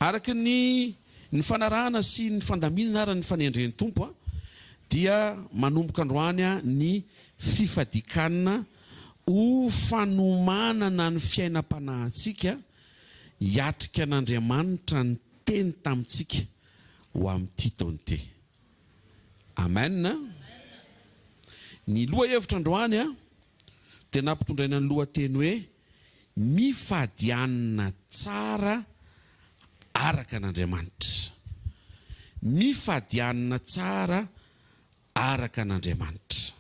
araka ny fanarahana sy ny fandaminana ara ny fanendren'ny tompo dia manomboka androany ny fifadikanina ho fanomanana ny fiainam-panahintsika hiatrika an'Andriamanitra ny teny tamintsika ho amin'ity taona ity. Amen. Ny loha hevitra androany dia nampitondraina ny lohateny hoe mifadianina tsara araka an'Andriamanitra. Mifadianina tsara araka an'Andriamanitra.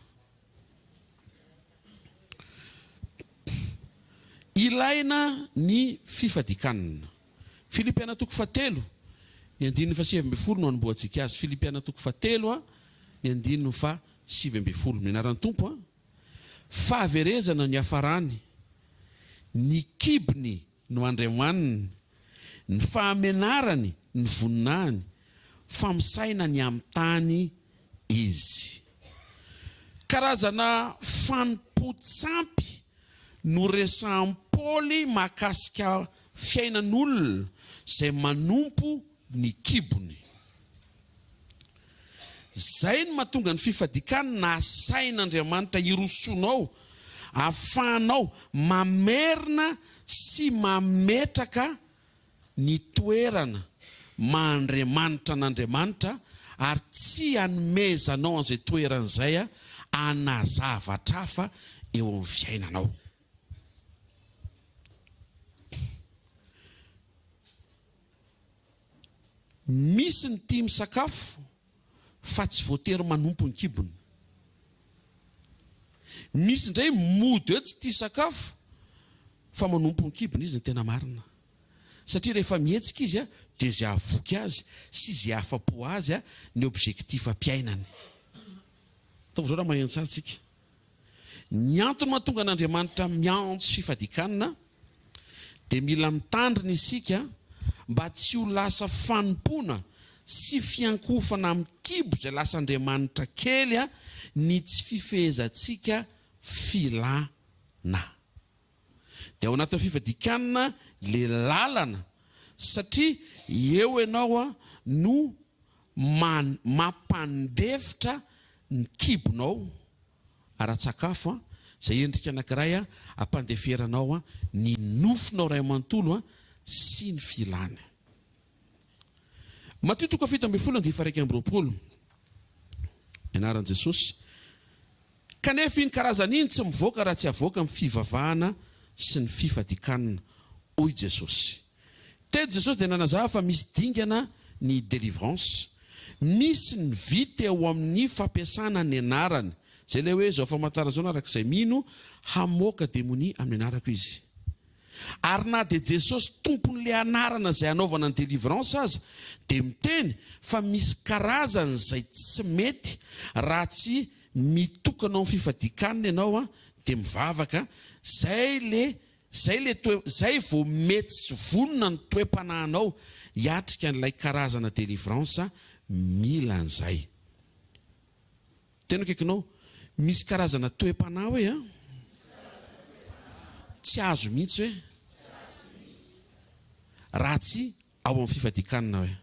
Ilaina ny fifadikanina. Filipiana 4:7 ny 7:20 no anomboantsika azy. Filipiana 4:7 ny 7:20 minaran'ny tompo fahaverezana ny hafarany, ny kibony no andriamaniny, ny fahamenarany ny voninahiny, famisaina ny amin'ny tany izy. Karazana fanompo-tsampy no resahan'i Paoly mahakasika fiainan'olona izay manompo ny kibony. Zay no mahatonga ny fifadikanina asain'Andriamanitra hirosonao, ahafahanao mamerina sy mametraka ny toerana mahandriamanitra an'Andriamanitra ary tsy hanomezanao an'izay toeran'izay anazavatra hafa eo amin'ny fiainanao. Misy ny tia misakafo fa tsy voatery manompo ny kibony. Misy indray mody hoe tsy tia sakafo fa manompo ny kibony, izy ny tena marina. Satria rehefa mihetsika izy dia izay ahavoky azy sy izay afa-po azy ny objectif ampiainany. Ataovy zao raha maheno tsara tsika. Ny antony mahatonga an'Andriamanitra miantso fifadikanina dia mila mitandrina isika mba tsy ho lasa fanompona sy fiankofana amin'ny kibo izay lasa Andriamanitra kely ny tsy fifehezantsika filana. Dia ao anatin'ny fifadikanina le lalana, satria eo ianao no mampandefitra ny kibonao ara-tsakafo izay endrika anankiray ampandeferanao ny nofinao ray amanontolo sy ny filana. Mateo 7:20 anaran'i Jesosy. Kanefa iny karazana iny tsy mivoaka raha tsy avoaka amin'ny fivavahana sy ny fifadikanina, hoy Jesosy. Tedy Jesosy dia nanazava fa misy dingana ny délivrance, misy ny vita eo amin'ny fampiasana ny anarany, izay le hoe zao famantarana zao arak'izay mino hamoaka demonia amin'ny anarako izy. Ary na dia Jesosy tompon'le anarana izay anaovana ny délivrance aza dia miteny fa misy karazany izay tsy mety raha tsy mitokana amin'ny fifadikanina ianao dia mivavaka, zay vao mety sy vonona ny toe-panahinao hiatrika n'ilay karazana délivrance mila an'izay. Tena kaikinao misy karazana toe-panahy hoe tsy azo mihitsy hoe raha tsy ao amin'ny fifadikanina hoe.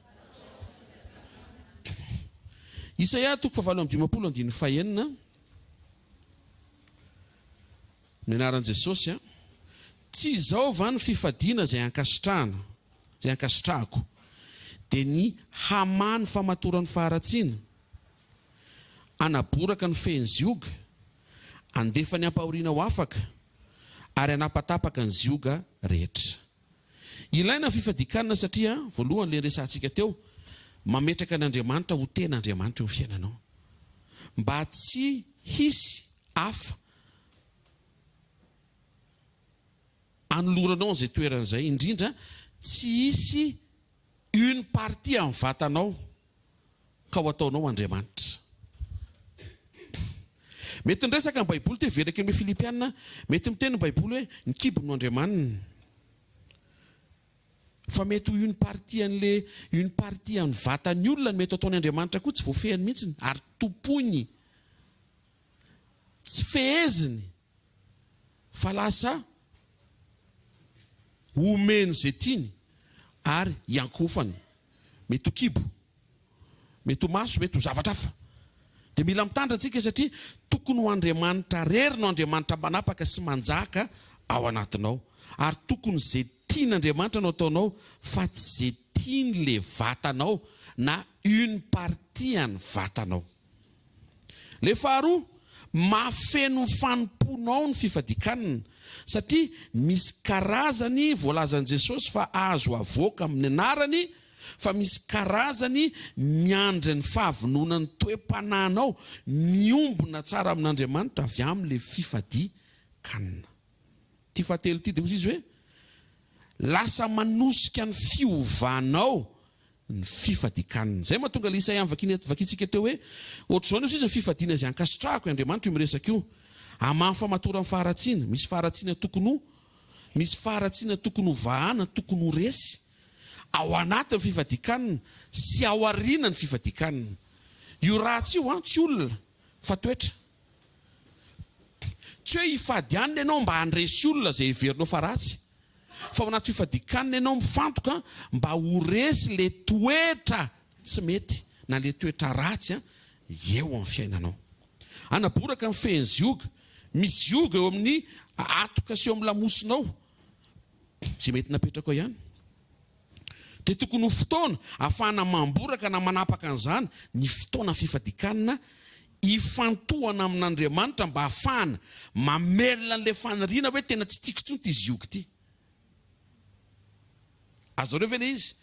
Isaia 4:15 ny anaran'i Jesosy. Tsy izao va ny fifadiana izay ankasitrahako dia ny hamany famatoran'ny faharatsiana, anaboraka ny fehiny zioga, andefa ny ampahoriana ho afaka ary anapatapaka ny zioga rehetra. Ilaina ny fifadikanina satria voalohany le resantsika teo, mametraka an'Andriamanitra ho ten'Andriamanitra eo amin'ny fiainanao, mba tsy hisy hafa anoloranao an'izay toeran'izay, indrindra tsy hisy une partie amin'ny vatanao ka ho ataonao Andriamanitra. Mety nresaka ny Baiboly te veraka amin'ny Filipiana, mety miteny ny Baiboly hoe ny kibony no Andriamanina. Fa mety ho une partie amin'ny vatan'ny olona mety ataony Andriamanitra koa tsy voafehany mihitsy ary tompony, tsy feheziny fa lasa omeny izay tiany ary iankofany, mety ho kibo, mety ho maso, mety ho zavatra hafa. Dia mila mitandra antsika satria tokony ho Andriamanitra rery no Andriamanitra manapaka sy manjaka ao anatinao. Ary tokony izay tian'Andriamanitra no ataonao fa tsy izay tiany le vatanao na une partie ny vatanao. Le faharoa, mafeno fanomponao ny fifadikanina satria misy karazany voalazan'i Jesosy fa azo avoaka amin'ny anarany, fa misy karazany miandry ny fahavononany toe-panahinao miombona tsara amin'Andriamanitra avy amin'le fifadikanina. Ty fahatelo ty dia izy hoe lasa manosika ny fiovanao ny fifadikanina. Zay mahatonga le Isaia vakintsika teo hoe ohatr'izao izy ny fifadiana izay ankasitrahako Andriamanitra io miresaka io. Amamy famatora ny faharatsiana, misy faharatsiana tokony ho, misy faharatsiana tokony ho vahana, tokony ho resy ao anatin'ny fifadikanina sy ao aorianany fifadikanina. Io ratsy io tsy olona fa toetra. Tsy hoe hifadianina ianao mba handresy olona izay heverinao fa ratsy, fa ao anaty fifadikanina ianao mifantoka mba ho resy le toetra tsy mety na le toetra ratsy eo amin'ny fiainanao. Anaboraka ny fehiny zioga, misy zioga eo amin'ny atoka sy eo amin'ny lamosinao, izay mety napetraka ao ihany. Dia tokony ho fotoana ahafahana mamboraka na manapaka an'izany ny fotoana fifadikanina ifantohana amin'Andriamanitra mba ahafahana mamelona an'ilay faniriana hoe tena tsy tiako intsony ty zioga ty. Azareo ve le izy?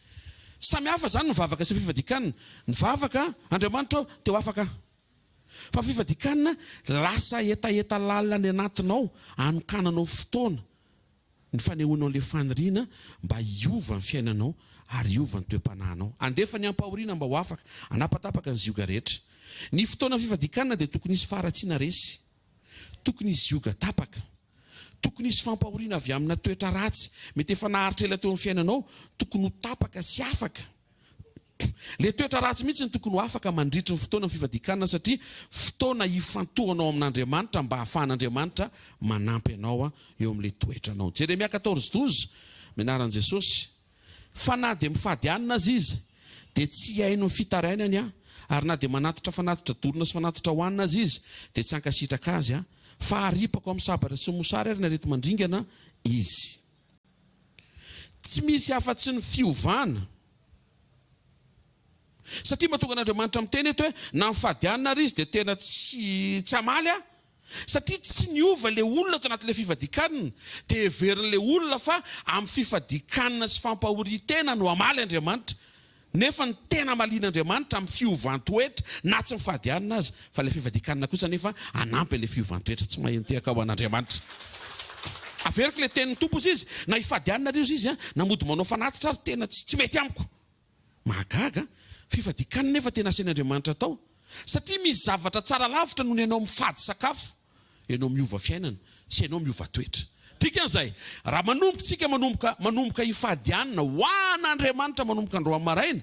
Samy hafa zany ny vavaka sy fifadikanina. Ny vavaka Andriamanitra teo afaka. Fa fifadikanina lasa etaeta lalina ny anatinao anokananao fotoana ny fanehoanao le faniriana mba hiova ny fiainanao ary hiova ny toe-panahinao. Andefa ny ampahoriana mba ho afaka anapatapaka ny zioga rehetra. Ny fotoana fifadikanina dia tokony isy faharatsiana resy, tokony isy zioga tapaka, tokony isy fampahoriana avy amina toetra ratsy mety efa naharitra ela teo amin'ny fiainanao, tokony ho tapaka sy afaka. Le toetra ratsy mihitsy ny tokony ho afaka mandritry ny fotoana fifadikanina satria fotoana hifantohanao amin'Andriamanitra mba ahafahan'Andriamanitra manampy anao eo amin'le toetranao. Jeremia 14:12 mianaran'i Jesosy, fa na dia mifadianina azy izy dia tsy haino ny fitarainany ary na dia manatitra fanatitra dorona sy fanatitra hohanina azy izy dia tsy hankasitraka azy fa haripako amin'ny sabatra sy mosary ary narety mandringana izy. Tsy misy afa-tsy ny fiovana. Satria mahatonga an'Andriamanitra miteny eto hoe na mifadianina ary izy dia tena tsy hamaly satria tsy niova le olona tao anatin'ilay fifadikanina dia heverin'le olona fa amin'ny fifadikanina sy fampahoritena no hamaly Andriamanitra. Nefa ny tena malian'Andriamanitra amin'ny fiovantoetra na tsy mifadianina azy, fa ilay fifadikanina kosa nefa anampy ilay fiovantoetra. Tsy mahentehaka ao an'Andriamanitra. Averiko le tenin'ny tompo izy na hifadianina ary izy na mody manao fanatitra ary tena tsy mety amiko. Mahagaga fifadikanina nefa tena asian'Andriamanitra tao satria misy zavatra tsara lavitra noho ny ianao mifady sakafo, ianao miova fiainana sy ianao miova toetra. Dikan'izay, raha manomboka manomboka hifadianina ho an'Andriamanitra manomboka androany maraina,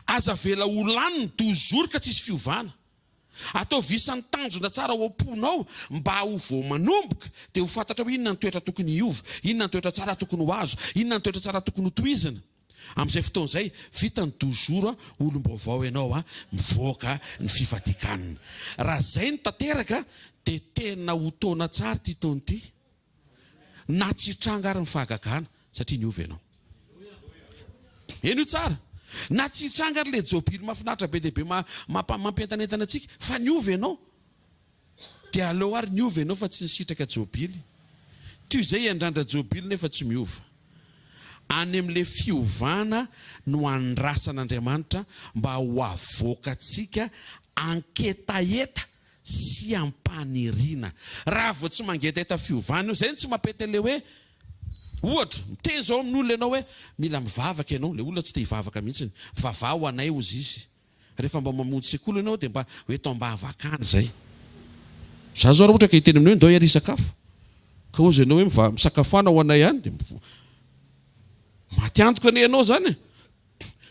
aza vela ho laniny toujours ka tsisy fiovana. Atao visany tanjona tsara ho amponao mba ho vao manomboka dia ho fantatra hoe inona ny toetra tokony hiova, inona ny toetra tsara tokony ho azo, inona ny toetra tsara tokony ho tohizana. Amin'izay fotoana izay vitany toujours olom-baovao ianao mivoaka ny fifadikanina. Raha izay ny tanteraka dia tena ho taona tsara ty taona ty. Na tsy hitranga ary ny fahagagana satria niova ianao. Eny io tsara. Na tsy hitranga ary le jobily mahafinaritra be dehibe mampientanentana antsika fa niova ianao. Dia aleo ary niova ianao fa tsy nisitraka jobily. Toy izay andrandra jobily nefa tsy miova. Any amin'ilay fiovana no andrasan'Andriamanitra mba ho avoaka antsika anketaeta sy ampaniriana. Raha vao tsy mangetaeta fiovana io, izay tsy mampety le hoe ohatra miteny zao amin'ny olona ianao hoe mila mivavaka ianao, le olona tsy te hivavaka mihitsy, vavao anay ozy izy. Rehefa mba mamonjy sekoly ianao dia mba hoe tao mba havakana izay. Za zao raha ohatra ka hiteny aminao ndao iary sakafo ka ozy ianao hoe misakafoana ho anay ihany dia maty antoka ny ianao zany.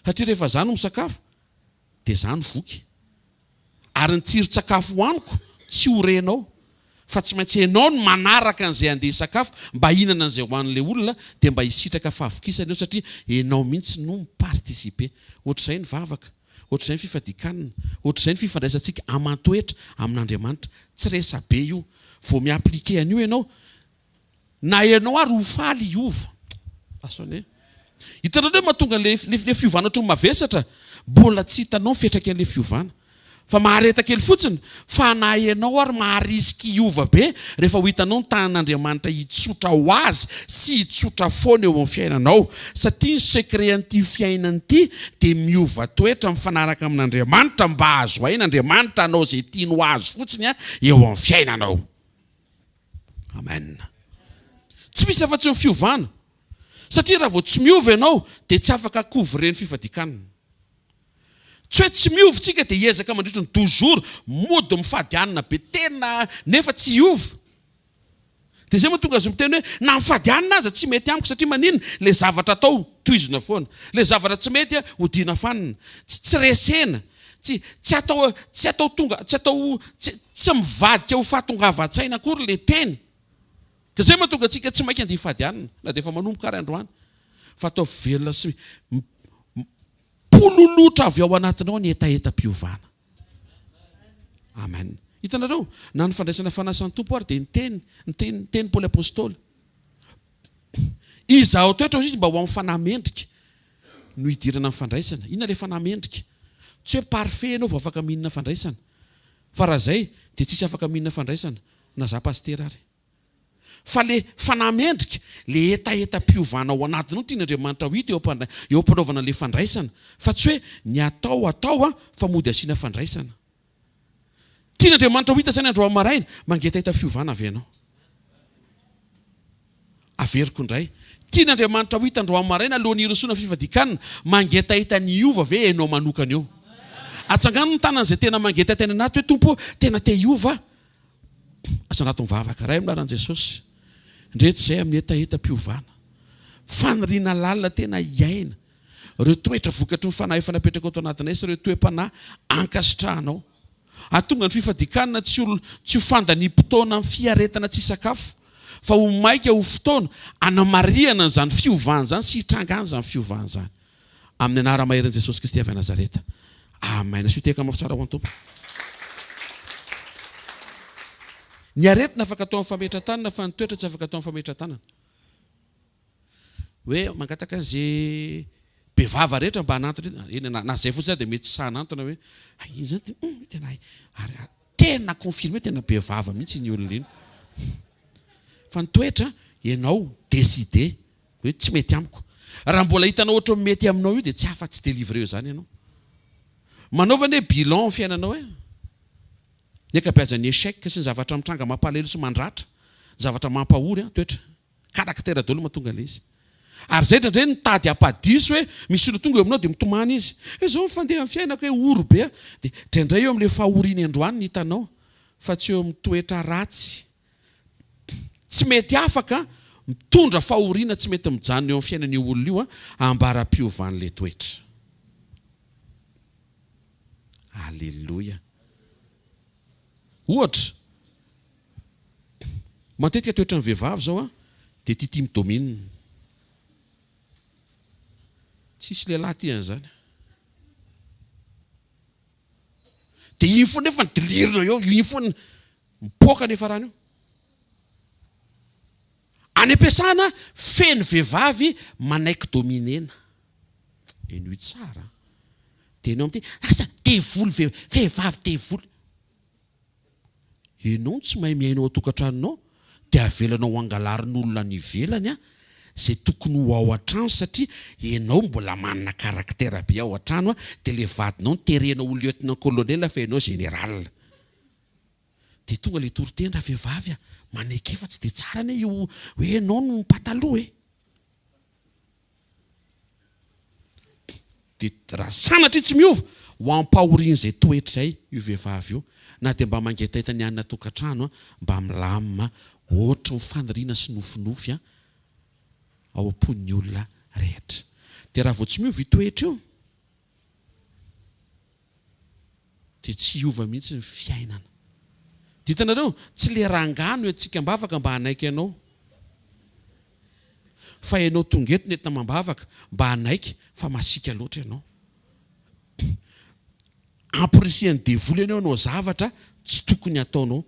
Satria rehefa zany misakafo dia zany voky. Ary ny tsiron-tsakafo hoaniko tsy horenao fa tsy maintsy ianao no manaraka an'izay andeha sakafo mba hinana an'izay hoan'ilay olona dia mba hisitraka fahavokisana eo satria ianao mihitsy no mipartisipe. Ohatr'izay ny vavaka, ohatr'izay ny fifadian-kanina, ohatr'izay ny fifandraisantsika aman-toetra amin'Andriamanitra. Tsy resa be io, vao miaplike an'io ianao na ianao ary ho faly hiova. Asone hitanao hoe mahatonga le fiovana ohatran'ny mavesatra, mbola tsy hitanao ny fiantraikan'ilay fiovana. Fa mahareta kely fotsiny fa na ianao ary maharisika hiova be rehefa ho hitanao ny tanan'Andriamanitra hitsotra ho azy sy hitsotra foana eo amin'ny fiainanao. Satria ny sekret an'ity fiainana ity dia miova toetra mifanaraka amin'Andriamanitra mba azo hain'Andriamanitra anao izay tiany ho azo fotsiny eo amin'ny fiainanao. Amen. Tsy misy afa-tsy ny fiovana. Satria raha vao tsy miova ianao dia tsy afaka couvrer ny fifadian-kanina. Tsy hoe tsy miova tsika dia hiezaka mandritra ny toujours mody mifadianina be tena nefa tsy hiova. Dia izay mahatonga azy miteny hoe na mifadianina aza tsy mety amiko satria manino le zavatra atao tohizina foana. Le zavatra tsy mety hodiana fanina. Tsy resena. Tsy atao tonga, tsy mivadika ho fahatongava-tsaina akory le teny. Ka izay mahatonga antsika tsy mainka andeha hifadianina na dia efa manomboka ary androany. Fa atao velona sy pololotra avy ao anatinao ny etaeta-piovana. Amen. Hitanareo, na ny fandraisana fanasan'ny tompo ary dia ny teny Paoly apôstôly. Izaho toetra izy mba ho amin'ny fanamendrika no hidirana amin'ny fandraisana. Inona ilay fanamendrika? Tsy hoe parfait ianao vao afaka mihinana fandraisana. Fa raha izay dia tsisy afaka mihinana fandraisana na za pastera ary. Fa le fanamendrika, le etaeta-piovana ao anatinao tian'Andriamanitra ho hita eo ampanaovana le fandraisana. Fa tsy hoe ny atao fa mody asiana fandraisana. Tian'Andriamanitra ho hita zany andro amaraina, mangetahita fiovana avy ianao. Averiko indray. Tian'Andriamanitra ho hita andro amaraina alohan'ny hirosoana fifadian-kanina, mangetahita ny hiova ve ianao manokana eo. Atsangano ny tanan'izay tena mangetahita any anaty hoe tompo tena te hiova. Asa anaty mivavaka ray amin'ny anaran'i Jesosy. Ndreto izay amin'ny etaeta-piovana. Faniriana lalina tena iaina. Ireo toetra vokatry ny fanahy efa napetraka ato anatinay sy ireo toe-panahy ankasitrahanao. Ahatonga ny fifadian-kanina tsy ho fandanim-potoana amin'ny fiaretana tsy sakafo, fa ho maika ho fotoana anamariana izany fiovana izany sy hitrangana izany fiovana izany. Amin'ny anarana maheran'i Jesosy Kristy avy Nazareta. Amen. Asio teka mafy tsara ho an'ny tompo. Ny aretina afaka atao amin'ny fametran-tanana fa ny toetra tsy afaka atao amin'ny fametran-tanana. Hoe mangataka an'izay bevava rehetra mba hanantona na izay fotsiny dia mety sa hanantona hoe iny zany tena confirmé tena bevava mihitsy ny olona iny. Fa ny toetra ianao décidé hoe tsy mety amiko. Raha mbola hitanao ohatra mety aminao io dia tsy afa-tsy délivrer eo zany ianao. Manaovana hoe bilan ny fiainanao ny ankabeazan'ny échec sy ny zavatra mitranga mampalahelo sy mandratra, zavatra mampahory toetra, karaktera daholo mahatonga an'ilay izy. Ary zay indray nitady hampadiso hoe misy olona tonga eo aminao dia mitomany izy. Izao mifandeha amin'ny fiainako hoe oro be dia indraindray eo amin'ilay fahoriany androany ny hitanao fa tsy eo amin'ny toetra ratsy. Tsy mety afaka mitondra fahoriana, tsy mety mijanona eo amin'ny fiainan'io olona io ambara-piovan'ilay toetra. Alleluia. Ohatra, matetika toetra ny vehivavy zao dia tia midomine. Tsisy lehilahy tia an'izany. Dia iny foana nefa nidilirina eo, iny foana mipoaka nefa rano io. Any am-piasana feno vehivavy manaiky dominena. Eny io tsara. Dia enao amin'ity, asa tevoly vehivavy tevoly. Ianao tsy mahay miainao atokantranonao dia avelanao angalarin'olona ny ivelany izay tokony ho ao an-trano satria ianao mbola manana karaktera be ao an-trano dia ilay vadinao niterenao ho lieutenant colonel fa ianao général. Dia tonga ilay toritendra vehivavy manaiky efa tsy dia tsara ane io hoe ianao no pataloha dia raha sanatry tsy miova ho ampahoriana izay toetra izay io vehivavy io. Na dia mba mangetahita ny anina tokantrano mba milamina ohatra ny faniriana sy nofinofy ao am-pon'ny olona rehetra. Dia raha vao tsy miova io toetra io dia tsy hiova mihitsy ny fiainana. Ditanareo tsy le rangano antsika mbavaka mba hanaiky ianao. Fa ianao tongeto nentina mambavaka mba hanaiky fa masika loatra ianao. Ampirisian'ny devoly ianao anao zavatra tsy tokony ataonao.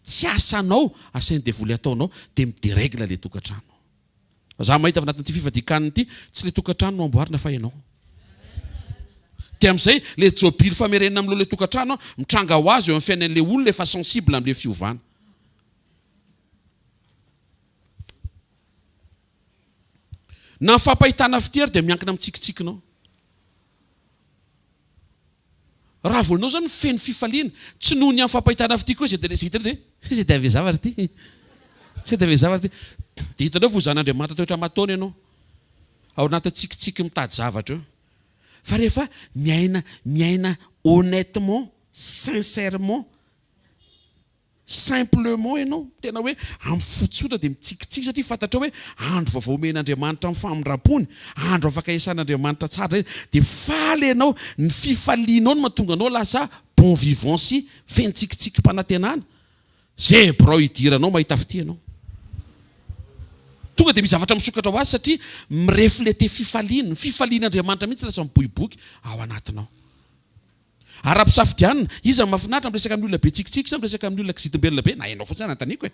Tsy asanao asain'ny devoly ataonao dia mideregla le tokantrano. Za mahita avy anatin'ity fifadikanina ity tsy le tokantrano no amboarina fa ianao. Ty amin'izay le jobily famerenana amin'lo le tokantrano mitranga ho azy eo amin'ny fiainan'le olona efa sensible amin'le fiovana. Na ny fampahitana fitery dia miankina mitsikitsikinao. Raha volinao zany feno fifaliana tsy noho ny amin'ny fampahitana fity koa izay dia ave zavatra ty. Izay dia ave zavatra ty. Dia hitanao vozan'Andriamanitra toetra mataony ianao. Ao anaty tsikitsiky mitady zavatra eo. Fa rehefa miaina honnêtement, sincèrement, simplement ianao tena hoe amin'ny fotsotra dia mitsikitsiky satria fantatra hoe andro vaovao omen'Andriamanitra amin'ny famindrapony, andro afaka isan'Andriamanitra tsara dia faly ianao ny fifalianao no mahatonga anao lasa bon vivant sy feno tsikitsiky mpanantenana. Zay brao idiranao mahita fity ianao. Tonga dia misy zavatra misokatra ho azy satria mireflete fifaliana. Ny fifalian'Andriamanitra mihitsy lasa miboiboky ao anatinao. Ara-pisafidianina, iza mahafinaritra miresaka amin'ny olona be tsikitsiky sa miresaka amin'ny olona kizitim-belona be? Na ianao fotsiny anantaniko e.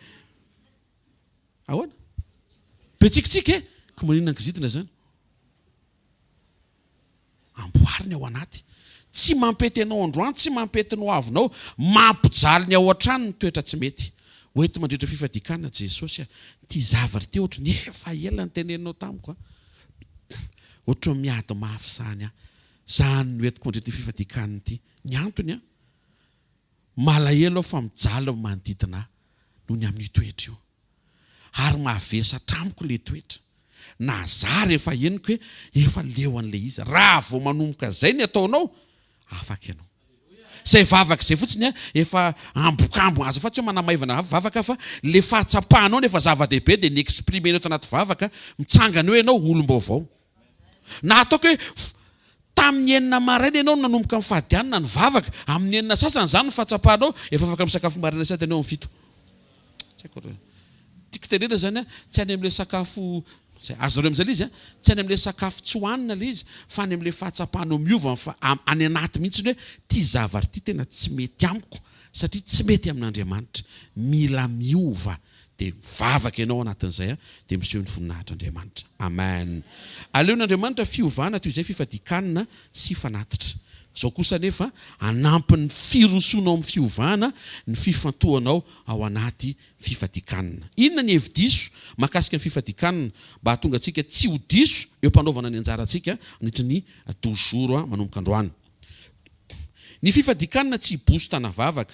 Ahoana? Be tsikitsiky e? Ka maninona ny kizitina zany? Amboariny ao anaty. Tsy mampety anao androany, tsy mampety ny hoavinao, mampijaly ny ao an-trano ny toetra tsy mety. Hoeto mandritra fifadikanina Jesosy ty zavatra ty ohatry ny efa ela ny teneninao tamiko. Ohatry ny miady mafy zany a. Zany no entiko mandritra fifadikanina ty. Ny antony a malahelo fa mijaly manodidina noho ny amin'ny toetra io. Ary mavesa tramiko le toetra. Na zary efa henoko hoe efa leo an'le izy. Raha vao manomboka zay ny ataonao, afaka ianao. Zay vavaka zay fotsiny efa ambokambo aza fa tsy hoe manamaivana vavaka fa le fahatsapahanao nefa zava-dehibe dia ny exprimenao to anaty vavaka mitsangana hoe ianao olom-baovao. Na ataoko hoe tamin'ny enina maraina ianao nanomboka mifadianina ny vavaka, amin'ny enina sasany zany ny fahatsapahanao efa afaka misakafo maraina sady ianao amin'ny fito. Tiako tenena zany tsy any amin'ilay sakafo azonareo amin'izay izy tsy any amin'ilay sakafo tsy hohanina le izy fa any amin'ilay fahatsapahanao miova any anaty mihitsy hoe ty zavatra ty tena tsy mety amiko satria tsy mety amin'Andriamanitra. Mila miova dia mivavaka ianao anatin'izay dia miseho ny voninahitr'Andriamanitra. Amen. Aleon'Andriamanitra fiovana toy izay fifadikanina sy fanatitra. Zao kosa nefa anampy ny firosoanao amin'ny fiovana ny fifantohanao ao anaty fifadikanina. Inona ny hevi-diso mahakasika ny fifadikanina mba hahatonga antsika tsy ho diso eo mpanaovana ny anjarantsika nitry ny 12 jours manomboka androany. Ny fifadikanina tsy hibosta na vavaka.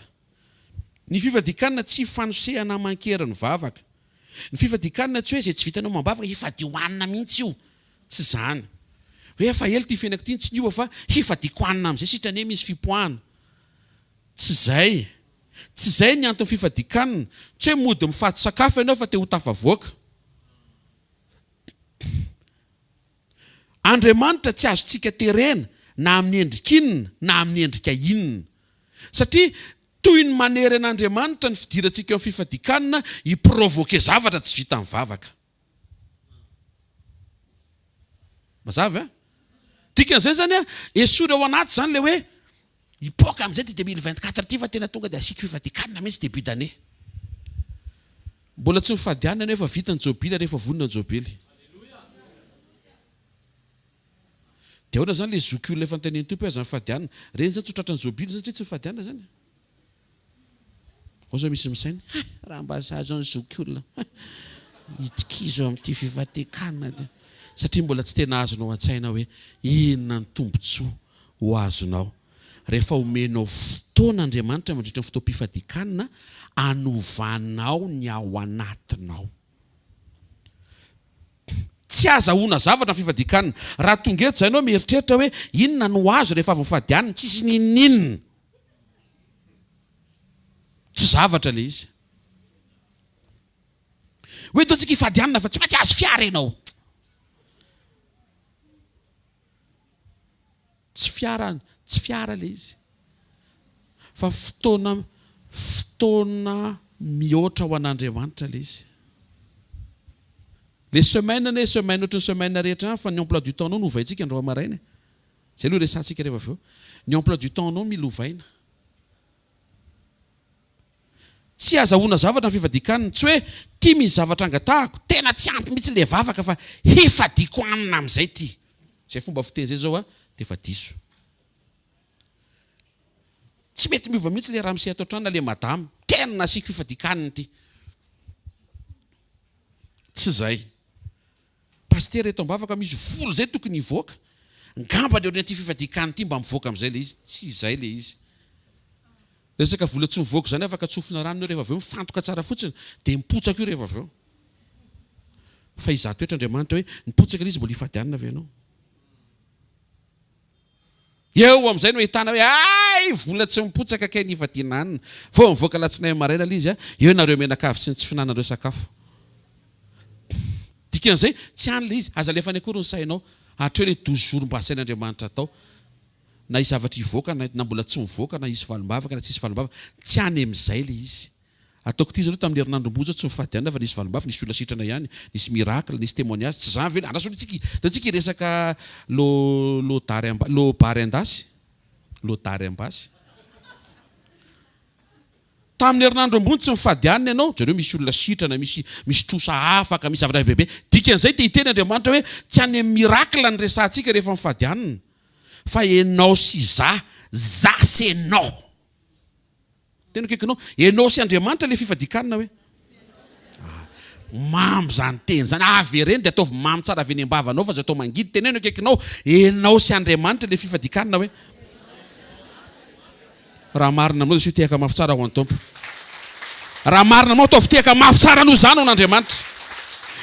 Ny fifadikanina tsy fanosehana mankera ny vavaka. Ny fifadikanina tsy hoe izay tsy vitanao mambavaka hifady hohanina mihitsy io. Tsy zany. Hoe efa ela ty fiainako ty tsy niova fa hifadiko hanina amin'izay sitrany misy fipoahana. Tsy zay. Tsy zay ny antony fifadikanina. Tsy hoe mody mifady sakafo ianao fa te ho tafavoaka. Andriamanitra tsy azontsika terena na amin'ny endrikinina na amin'ny endrika inona. Satria toy ny manery an'Andriamanitra ny fidirantsika amin'ny fifadikanina hiprovoke zavatra tsy vita amin'ny vavaka. Mazava a? Dikan'izay zany esory ao anaty zany le hoe hipoaka amin'izay ty 2024 ty fa tena tonga dia asiko fifadikanina mihitsy début d'année. Mbola tsy mifadianina nefa vita ny jobily rehefa vonona ny jobily. Dia ahoana zany le zokiola efa niteneny tompo aza mifadianina. Reny zany tsotratra ny jobily satria tsy mifadianina zany. Oza misy misainy raha mba sahazo ny zokiola. Itikizo amin'ity fifadikanina. Satria mbola tsy tena azonao an-tsaina hoe inona ny tombontsoa ho azonao. Rehefa omenao fotoan'Andriamanitra mandritra ny fotoam-pifadikanina, anovanao ny ao anatinao. Tsy azahoana zavatra ny fifadikanina. Raha tonga eto zay ianao mieritreritra hoe inona no azo rehefa avy mifadianina, tsisy ninninona. Tsy zavatra le izy. Hoe toantsika hifadianina fa tsy maintsy azo fiara ianao. Tsy fiara le izy. Fa fotoana mihoatra ho an'Andriamanitra le izy. Les semaines ohatry ny semaine rehetra fa ny emploi du temps nao no ovaintsika andro amaraina. Zay aloha resantsika rehefa avy eo. Ny emploi du temps nao mila ovaina. Tsy azahoana zavatra ny fifadikanana, tsy hoe tia misy zavatra angatahako, tena tsy ampy mihitsy le vavaka fa hifadiko amina amin'izay ty. Zay fomba fiteny zay zao dia efa diso. Tsy mety miova mihitsy le raha misy ato an-trano na le madama, tena nasiako fifadikanana ty. Tsy zay. Paster eto am-bavaka misy folo zay tokony hivoaka. Ngamba leo ty fifadikanana ty mba mivoaka amin'izay le izy. Tsy zay le izy. Resaka vola tsy mivoaka zany afaka tsofina rano rehefa avy eo mifantoka tsara fotsiny dia mipotsaka io rehefa avy eo. Fa izaho toetra Andriamanitra hoe nipotsaka le izy mbola hifadianana avy ianao. Eo amin'izay no ahitana hoe ay vola tsy mipotsaka kay nifadianana. Vao mivoaka alatsinainy maraina le izy eo nareo menakavy sy ny tsy finananareo sakafo. Dikan'izay tsy any le izy aza lefa ny akory ny sainao hatreo le 12 jours mba sain'Andriamanitra atao. Na isy zavatra hivoaka na mbola tsy mivoaka na isy valombavaka na tsy isy valombavaka tsy any amin'izay le izy. Ataoko ity zao tamin'ny herinandrom-boja tsy mifadianana fa nisy valombavaka, nisy olona sitrana ihany, nisy miracle, nisy témoignage, tsy zany ve andrasontsika resaka lobary endasy. Lodary ambasy. Tamin'ny herinandrom-bony tsy mifadianana ianao, zareo misy olona sitrana, misy trosa afaka, misy zavatra bebe. Dikan'izay dia hiteny Andriamanitra hoe tsy any amin'ny miracle ny resantsika rehefa mifadianana. Fa enao sy za sy enao. Tena kekinao, enao sy Andriamanitra le fifadikanana hoe. Mamy zany teny zany. Avereny dia ataovy mamy tsara avy eny am-bavanao fa zay atao mangidy. Teneno kekinao, enao sy Andriamanitra le fifadikanana hoe. Raha marina aminao dia sy tehaka mafy tsara ho an'ny tompo. Raha marina aminao ataovy tehaka mafy tsara noho zany ho an'Andriamanitra.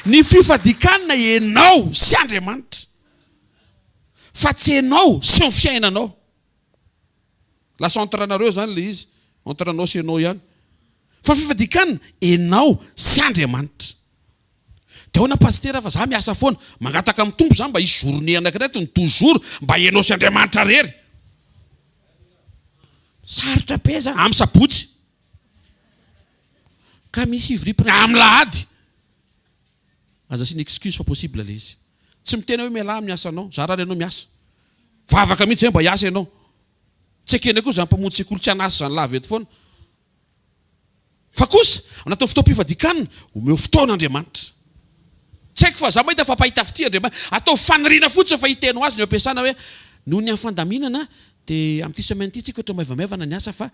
Ny fifadikanana enao sy Andriamanitra. Fa tsy enao sy ny fiainanao. Lasa entranareo zany le izy. Entranao sy enao ihany. Fa fifadikanana enao sy Andriamanitra. Dia hoana pastera fa za miasa foana mangataka amin'ny tompo zany mba hisy journée anankiray ny 12 jours mba enao sy Andriamanitra rery. Sarotra be zany amin'ny sabotsy. Ka misy ivry amin'ny lahady. Aza sy ny excuse fa possible le izy. Tsy mitena hoe miala miasa anao, za raha ianao miasa. Vavaka mihitsy zay mba hiasa ianao. Tsy ekena koa zany mpamonjy sekoly tsy anasa zany lava eto foana. Fa kosa, anatao fotoam-pifadikanana, omeo fotoan'Andriamanitra. Tsy haiko fa za mahita fa pahitafity Andriamanitra. Atao faniriana fotsiny fa hitenao azy ny ampiasana hoe noho ny fandaminana dia amin'ity semaine ity tsika ohatra maivamaivana ny asa fa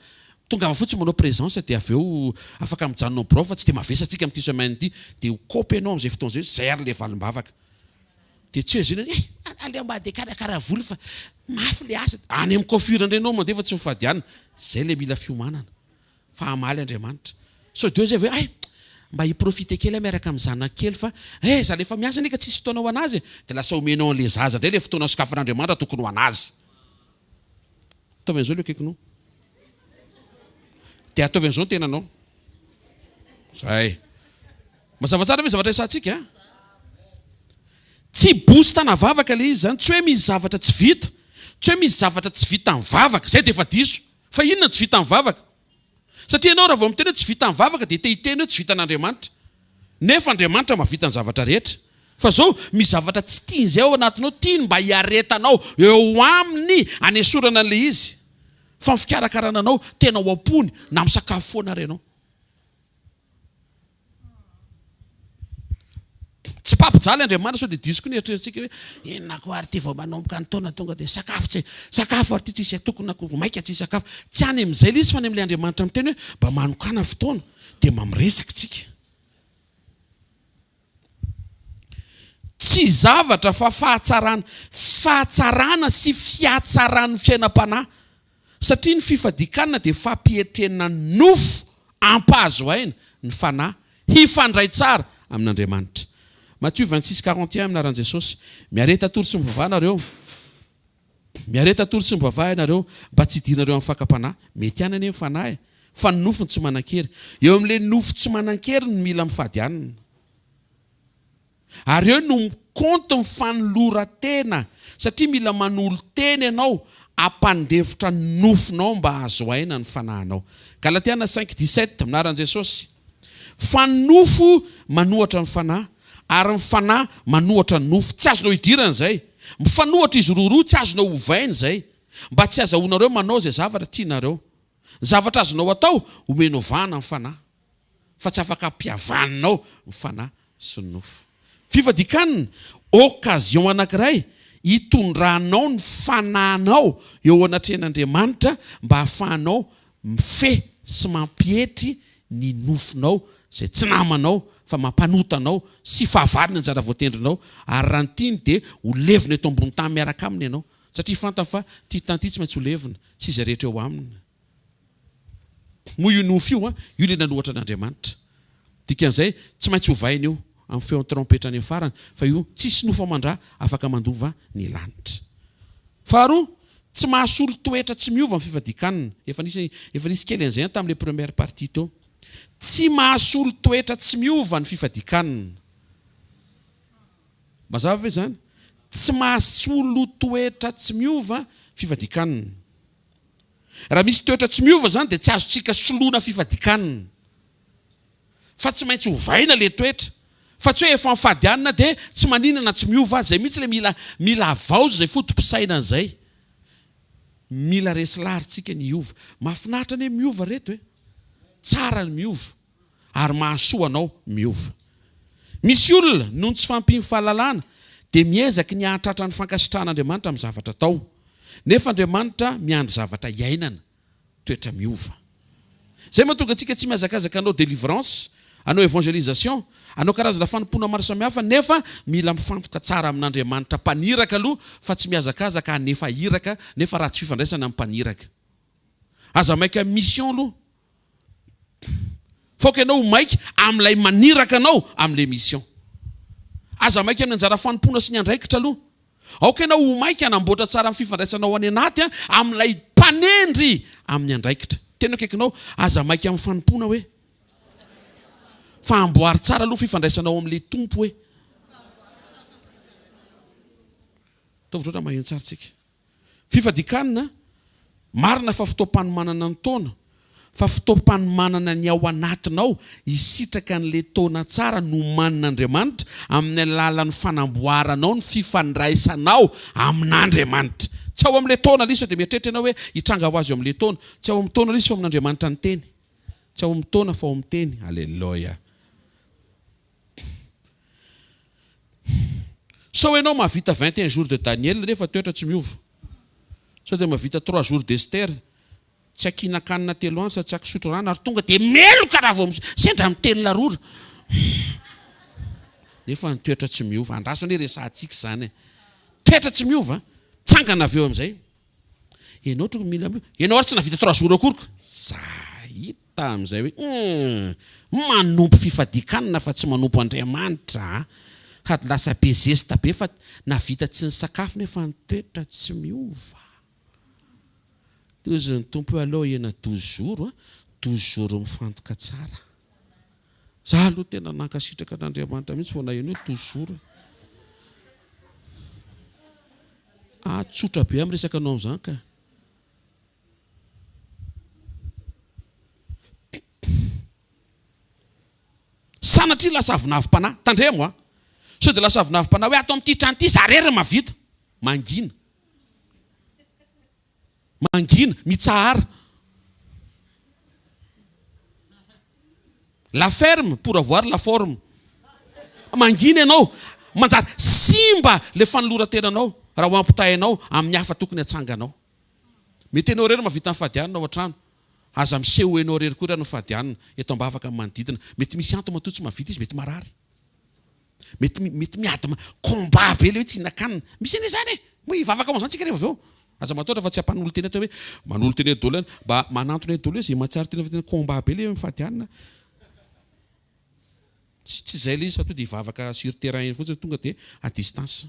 tonga fotsiny manao présence dia avy eo afaka mijanonao birao fa tsy dia mavesatsika amin'ity semaine ity dia ho kopy ianao amin'izay fotoana izay zay ary le valombavaka. Dia tsy hoe zay aleo mba dia karakara volo fa mafy le asa. Any amin'ny coiffure indray anao mandeha fa tsy mifadianana. Zay le mila fiomanana. Fa amaly Andriamanitra. So deux zay hoe mba hiprofite kely miaraka amin'ny zanaka kely fa za lefa miasa neka tsisy fotoana ho anazy dia lasa omenao an'le zaza indray le fotoana sokafan'Andriamanitra tokony ho anazy. Ataovy an'izao le akaikinao. Dia ataovy an'izao tena anao. Zay. Mazava tsara ve zavatra resantsika? Tsy boost na vavaka le izy zany, tsy hoe misy zavatra tsy vita. Tsy hoe misy zavatra tsy vita amin'ny vavaka, zay dia efa diso. Fa inona tsy vita amin'ny vavaka? Satria ianao raha vao miteny hoe tsy vita amin'ny vavaka dia hiteny hoe tsy vita n'Andriamanitra. Nefa Andriamanitra mahavita ny zavatra rehetra. Fa zao misy zavatra tsy tian'izay ao anatinao, tiany mba hiaretanao eo aminy anesorana an'le izy. Fa ny fikarakarana anao tena ho ampony na misakafo foana renao. Tsy papijala Andriamanitra sao dia disoko ny eritreretintsika hoe inona koa ary ty vao manomboka ny taona tonga dia sakafo ary ty tsisy tokony maika tsy sakafo. Tsy any amin'izay le izy fa any amin'ilay Andriamanitra miteny hoe mba manokana fotoana dia mba miresaka tsika. Tsy zavatra fa fahatsarana sy fiatsarana fiainam-panahy. Satria ny fifadikanana dia fampietrenana nofo ampahazo aina ny fanahy hifandray tsara amin'Andriamanitra. Matthieu 26:41 minaran'i Jesosy. Miareta tory sy mivavaha nareo. Miareta tory sy mivavaha nareo mba tsy hidirareo amin'ny fakam-panahy. Mety ihany anie fanahy fa ny nofony tsy manan-kery. Eo amin'ilay nofo tsy manan-kery no mila mifadianana. Ary eo no mikonty ny fanoloran-tena satria mila manolo tena ianao ampandevitra nofonao mba azo aina ny fanahinao. Galatiana 5:17 minaran Jesosy. Fanofo manohatra ny fanahy ary ny fanahy manohatra ny nofo. Tsy azonao idirana zay. Mifanohatra izy roa tsy azonao hovaina zay. Mba tsy azahoanareo manao zay zavatra tianareo. Ny zavatra azonao atao homenao vahana ny fanahy. Fa tsy afaka ampiavaninao ny fanahy sy ny nofo. Fifadian-kanina occasion anankiray hitondranao ny fanahinao eo anatren'Andriamanitra mba hahafahanao mifehy sy mampietry ny nofinao zay tsy namanao fa mampanotanao sy fahavarina anjara voatendrinao ary raha ny tiany dia ho levina eto ambony tany miaraka aminy ianao satria fantany fa ty tany ty tsy maintsy ho levina sy izay rehetra eo aminy. Moa io nofo io io le nanohatra an'Andriamanitra. Dikan'izay tsy maintsy hovaina io amin'ny feo trompetra any amin'ny farany fa io tsisy nofo amandrà afaka mandova ny lanitra. Faharoa, tsy mahasolo toetra tsy miova amin'ny fifadian-kanina. Efa nisy kely an'izay tamin'ilay première partie teo. Tsy mahasolo toetra tsy miova ny fifadian-kanina. Mazava ve zany? Tsy mahasolo toetra tsy miova fifadian-kanina. Raha misy toetra tsy miova zany dia tsy azontsika soloana fifadian-kanina. Fa tsy maintsy hovaina le toetra. Fa tsy hoe efa mifadianina dia tsy maninana tsy miova zay mihitsy le mila avaozy zay fotom-pisaina an'izay. Mila resilahitsika ny miova. Mahafinaritra ny miova reto hoe. Tsara ny miova ary mahasoa anao miova. Misy olona noho tsy fampiny fahalalana dia miezaka ny hahatratra ny fankasitrahan'Andriamanitra amin'ny zavatra atao. Nefa Andriamanitra miandry zavatra iainana, toetra miova. Zay mahatonga antsika tsy miazakazaka anao délivrance, anao évangélisation, anao karazana fanompona maro samihafa nefa mila mifantoka tsara amin'Andriamanitra mpaniraka aloha fa tsy miazakazaka anefa iraka nefa ratsy fifandraisana amin'ny mpaniraka. Aza maika mission aloha. Foka ianao maika amin'ilay maniraka anao amin'ilay mission. Aza maika amin'ny anjara fanompona sy ny andraikitra aloha. Aoka ianao ho maika hanamboatra tsara amin'ny fifandraisanao any anaty amin'ilay mpanendry amin'ny andraikitra. Tena akaikinao aza maika amin'ny fanompona hoe fa amboary tsara aloha fifandraisanao amin'ilay tompo hoe. Taovitra maheno tsara tsika. Fifadian-kanina marina fa fotoam-panomanana ny taona. Fa fotoam-panomanana ny ao anatinao hisitraka an'ilay taona tsara no manin'Andriamanitra amin'ny alalan'ny fanamboaranao ny fifandraisanao amin'Andriamanitra. Tsy ao amin'ilay taona lisy dia mieritreritra ianao hoe hitranga ho azy eo amin'ilay taona. Tsy ao amin'ny taona lisy fa amin'Andriamanitra ny teny. Tsy ao amin'ny taona fa ao amin'ny teny. Alleluia. Sao ianao mahavita 21 jours de Daniel nefa toetra tsy miova. Sao dia mahavita 3 jours d'Esther. Tsy akinan-kanina 3 andro tsy akisotro rano ary tonga dia meloka raha vao sendra miteny larora. Nefa ny toetra tsy miova. Andrasany hoe resantsika izany. Toetra tsy miova. Tsangana avy eo amin'izay. Ianao tonga mila miova. Ianao ary tsy navita 3 jours akory. Hita amin'izay hoe manompo fifadian-kanina fa tsy manompo Andriamanitra. Hady lasa be zesta be fa navita tsy ny sakafo nefa ny toetra tsy miova. Tozy ny tompo aloha iena 12 jours, 12 jours mifantoka tsara. Za aloha tena nankasitraka an'Andriamanitra mihitsy foana eno hoe 12 jours. Tsotra be amin'ny resaka anao amin'izany ka. Sanatria lasa avinavim-panahy, tandremo sao dia lasa avinavim-panahy hoe ato amin'ity trano ity zarery mavita. Mangina. Mangina, mitsahara. La ferme pour avoir la forme. Mangina ianao, manjary simba le fanoloran-tenanao raha ho ampitahinao amin'ny hafa tokony hatsanganao. Mety ianao rery mavita ny fadianina ao an-trano. Aza miseho ianao rery koa raha ny fadianina eto mba afaka amin'ny manodidina. Mety misy antony matoa tsy mavita izy, mety marary. Mety miady combat be le hoe tsy hinan-kanina. Misy an'izany e. Moa hivavaka ao an'izany tsika rehefa avy eo. Aza matoatra fa tsy hampanolo teny atao hoe manolo teny dolo mba manantona dolo hoe zay mahatsara teny fa combat be le mifadianina. Tsy izay le izy fa tonga dia hivavaka sur terrain fotsiny tonga dia à distance.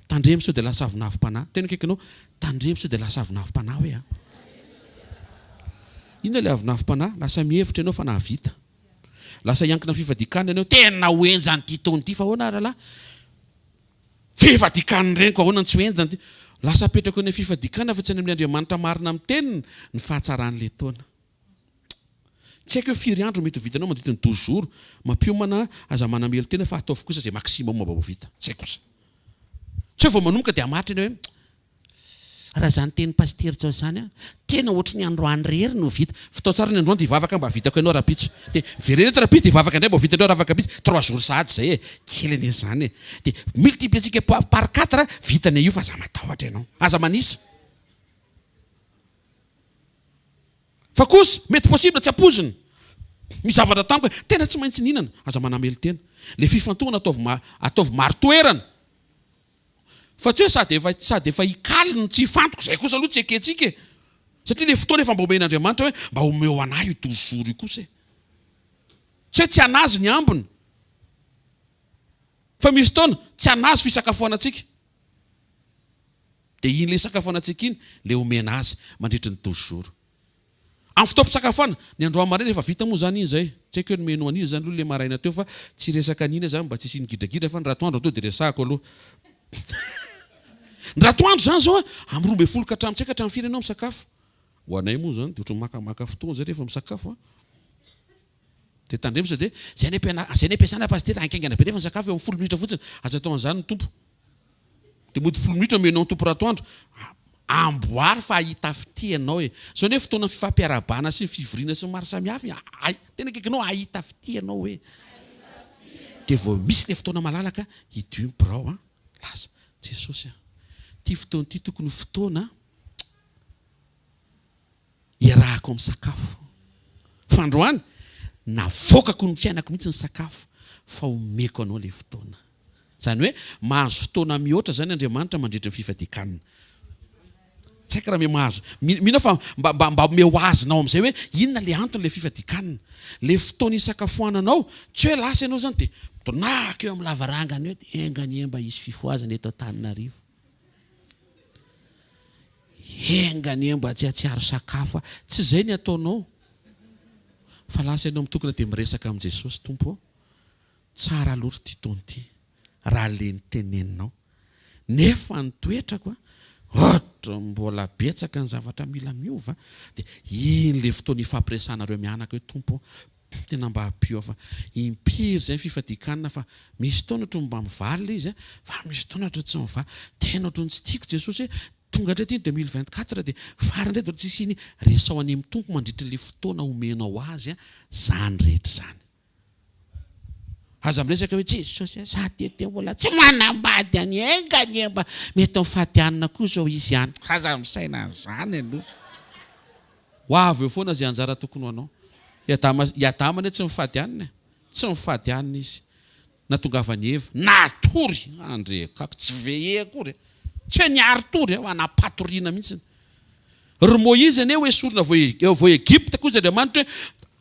Tandremo sao dia lasa avinavim-panahy. Tena akaikinao tandremo sao dia lasa avinavim-panahy hoe. Inona ilay avinavim-panahy? Lasa mihevitra ianao fa nahavita. Lasa iankina fifadian-kanina ianao tena ho enjany ity taona ity fa ahoana rahalahy? Fifadian-kanina ireny ko ahoana tsy ho enjany ity? Lasa petraka ny fifadiakana fa tsy any amin'ny Andriamanitra marina amin'ny teniny ny fahatsaran'ilay taona. Tsy haiko hoe firy andro mety ho vitanao mandritra ny 12 jours, mampiomana aza manamelo tena fa ataovy kosa izay maximum mba ho vita. Tsy haiko kosa. Tsy hoe vao manomboka dia hamatry eny hoe raha zany teny pasteur tsao zany tena ohatry ny androany rery no vita. Fitao tsara ny androany dia hivavaka mba vitako ianao rapitso. Dia verenety rapitso dia hivavaka indray mba vitanao raha rapitso 3 jours sahady zay kely ane zany dia multiplier par 4 vitany io fa aza matahotra ianao. Aza manisa. Fa kosa mety possible tsy apoziny. Mizavatra tamiko tena tsy maintsy ninana aza manamely tena. Le fifantohana ataovy maro toerana. Fa tsy hoe sady efa hikaly no tsy hifantoko zay kosa aloha tsy eketsika. Satria le fotoana efa mba omen'Andriamanitra hoe mba omeo anahy io 12 jours io kosa. Tsy hoe tsy anazy ny ambiny. Fa misy fotoana tsy anazy fisakafoanantsika. Dia iny le sakafoanantsika iny le omena azy mandritra ny 12 jours. Amin'ny fotoam-pisakafoana ny andro amarena efa vita moa zany izy zay. Tsy haiko hoe nomeno an'izy zany aloha le maraina teo fa tsy resaka anina zany mba tsy isiny gidragidra fa ny ratoandro to dia resahako aloha. Ny ratoandro zany zao amin'ny 12 ka hatramin'ny 9 hatramin'ny 4 ianao misakafo. Ho anay moa zany dia ohatran'ny makamaka fotoana zay rehefa misakafo. Dia tandremsa dia zay ny ampiasana pasteur ankaingana be rehefa misakafo eo amin'ny 10 minitra fotsiny aza atao an'izany ny tompo. Dia mody 10 minitra omenao ny tompo ratoandro. Amboary fa ahita fity ianao e. Zao ny fotoana fifampiarabana sy fivoriana sy maro samihafa. Tena kekinao ahita fity ianao e. Dia vao misy le fotoana malalaka idio birao lasa Jesosy ty fotoana ty tokony fotoana iarahako amin'ny sakafo. Fa androany navokako ny fiainako mihitsy ny sakafo fa omeko anao le fotoana. Zany hoe mahazo fotoana mihoatra zany Andriamanitra mandritra ny fifadikanana. Tsy haiko raha mahazo. Mino fa mba omeo azinao amin'izay hoe inona le antony le fifadikanana. Le fotoana isakafoananao tsy hoe lasa ianao zany dia tonaka eo amin'ny lavarangana eo dia enganyemba isy fifoazana eto Antananarivo. Enganyemba tsy atsiaro sakafo. Tsy izay ny ataonao. Fa lasa ianao mitokana dia miresaka amin'i Jesosy Tompo. Tsara loatra ty taona ty. Raha le ny teneninao. Nefa ny toetrako ohatra mbola betsaka ny zavatra mila miova dia iny le fotoana ifampiresanareo mianaka hoe Tompo tena mba hampio fa impiry zay fifadikanana fa misy taona ohatry mba mivaly izy fa misy taona ohatry tsy mivaly. Tena ohatry tsy tiako Jesosy hoe tonga indray ty 2024 dia farany indray tsy isiny resao any amin'ny Tompo mandritra le fotoana omenao azy zany rehetra zany. Aza miresaka hoe Jesosy sady tete mbola tsy manambady any enganyemba mety mifatianina koa zao izy ihany. Aza misaina zany aloha. Ho avy eo foana zay anjara tokony anao. Iadamana tsy mifatianina. Tsy mifatianina izy. Natongavany Eva natory andrekako tsy veye akory. Tsy niary tory anapatoriana mihitsy. Ry Moïse ane hoe sorona vo Egypte koa zay Andriamanitra hoe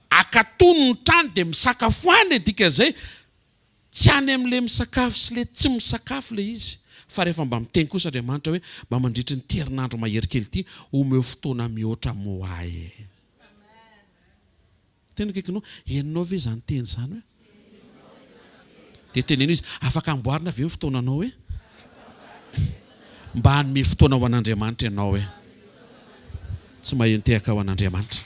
akatono ny trano dia misakafoana dika zay. Tsy any amin'le misakafo sy le tsy misakafo le izy. Fa rehefa mba miteny kosa Andriamanitra hoe mba mandritry ny terinandro mahery kely ity omeo fotoana mihoatra moae. Tena kekinao enonao ve zany teny zany hoe? Dia teneno izy afaka amboarina ve fotoananao hoe? Mba hanome fotoana ho an'Andriamanitra ianao hoe. Tsy mahentehaka ho an'Andriamanitra.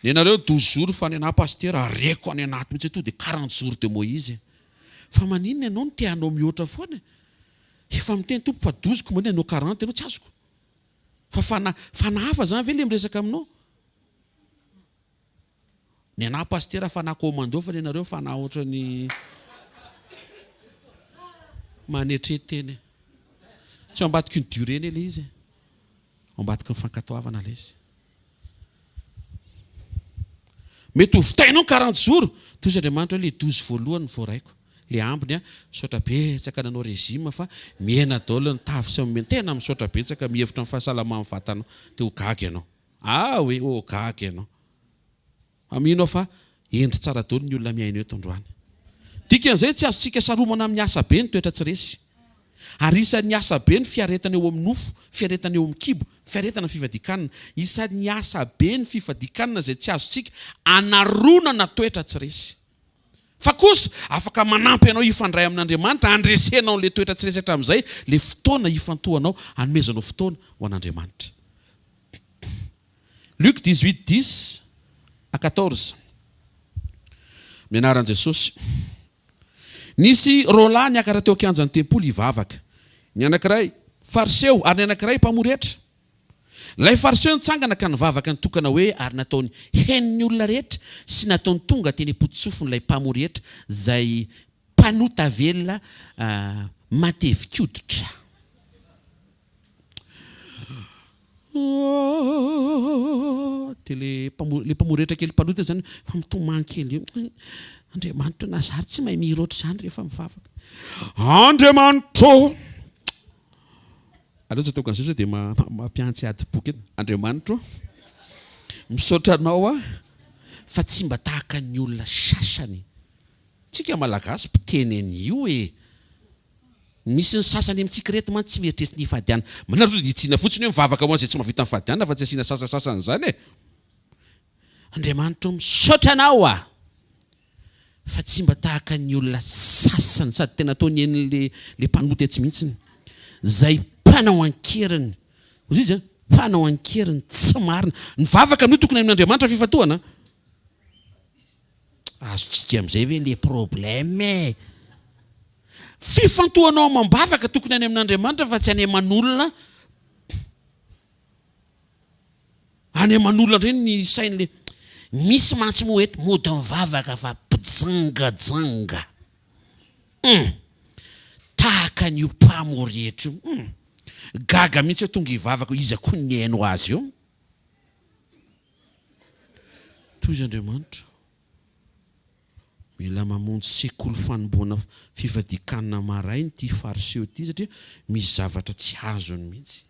Nenareo 12 jours fa nena pasteur areko any anaty mihitsy to dia 40 jours de Moïse. Fa maninona ianao no tianao mihoatra foana? Efa miteny Tompo fa 12 ko mandeha anao 40 ianao tsy azoko. Fa fanahafa zany ve le miresaka aminao? Nena pasteur fana commando fa nenareo fana ohatra ny manetreteny. Tsy ambadika ny durée ny le izy. Ambadika ny fankatoavana le izy. Mety ho vitainao 40 jours. Toy Andriamanitra le 12 voalohany voaraiko. Le ambiny misaotra betsaka nanao régime fa miaina daholo ny tavy sy amin'ny tena misaotra betsaka mihevitra ny fahasalaman'ny vatanao. Dia ho gaga ianao. Hoe ho gaga ianao. Aminao fa endry tsara daholo ny olona miaina eto androany. Dikan'izay tsy azontsika saromana amin'ny asa be ny toetra tsy resy. Ary isan'ny asa be ny fiaretana eo amin'ny nofo, fiaretana eo amin'ny kibo, fiaretana fifadikanana. Isan'ny asa be ny fifadikanana izay tsy azontsika anaronana toetra tsy resy. fa kosa afaka manampy ianao ifandray amin'Andriamanitra, andresenao le toetra tsy resatra amin'izay le fotoana ifantohanao, hanomezanao fotoana ho an'Andriamanitra. Luc 18:10-14. Mianaran'i Jesosy. Nisy roalahy niakatra teo kianjan'ny tempoly hivavaka. Ny anankiray fariseo ary ny anankiray mpamory hetra. Ilay fariseo nitsangana ka nivavaka nitokana hoe ary nataony heniny olona rehetra sy nataony tonga teny am-potsofon'ilay mpamory hetra izay mpanota velona matevikoditra. Le mpamory hetra kely mpanota zany fa mitomankely io. Andriamanitra nazary tsy mahay mihira ohatr' izany rehefa mivavaka. Andriamanitra aloha tsy ataoko an'izay dia mampiantsy ady boky ety. Andriamanitra misaotra anao fa tsy mba tahaka ny olona sasany. Tsika malagasy mpiteny an'io misy ny sasany amintsika reto man tsy mieritreritra ny fadiana. Manareo dia itsina fotsiny hoe mivavaka ho an'izay tsy mahavita ny fadiana fa tsy asiana sasasasany izany Andriamanitra misaotra anao fa tsy mba tahaka ny olona sasany sady tena ataony en'le mpanota tsy mihitsiny zay panao ankeriny. Ozy izy panao ankeriny tsy marina. Ny vavaka no tokony amin'Andriamanitra fifatohana. Azotsika amin'izay ve le problème? Fifantohanao mambavaka tokony any amin'Andriamanitra fa tsy any aman'olona. Any aman'olona ireny ny sain'le misy mantsy moa eto mody mivavaka fa pijangajanga. Tahaka an'io mpamory hetra io. Gaga mihitsy tonga hivavaka iza koa ny haino azy io. Toy izy Andriamanitra. Mila mamonjy sekoly fanomboana Fifadian-kanina marainy ty fariseo ty satria misy zavatra tsy azony mihitsy.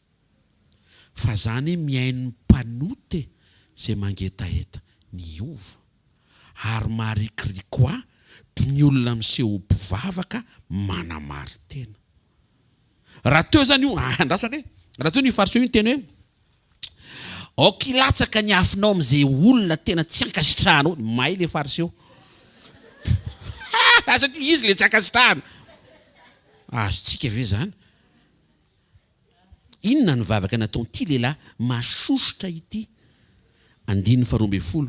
Fa zany miaino mpanote izay mangetaheta ny ova ary marikiriko ny olona miseho mpivavaka manamary tena. Raha teo zany io andrasany raha teo ny fariseo io teny hoe okilatsaka ny afinao amin'izay olona tena tsy ankasitrahanao. May le fariseo satria izy le tsy ankasitrahana. Azotsika ve zany? Inona ny vavaka nataon'ity lehilahy masosotra ity? 12.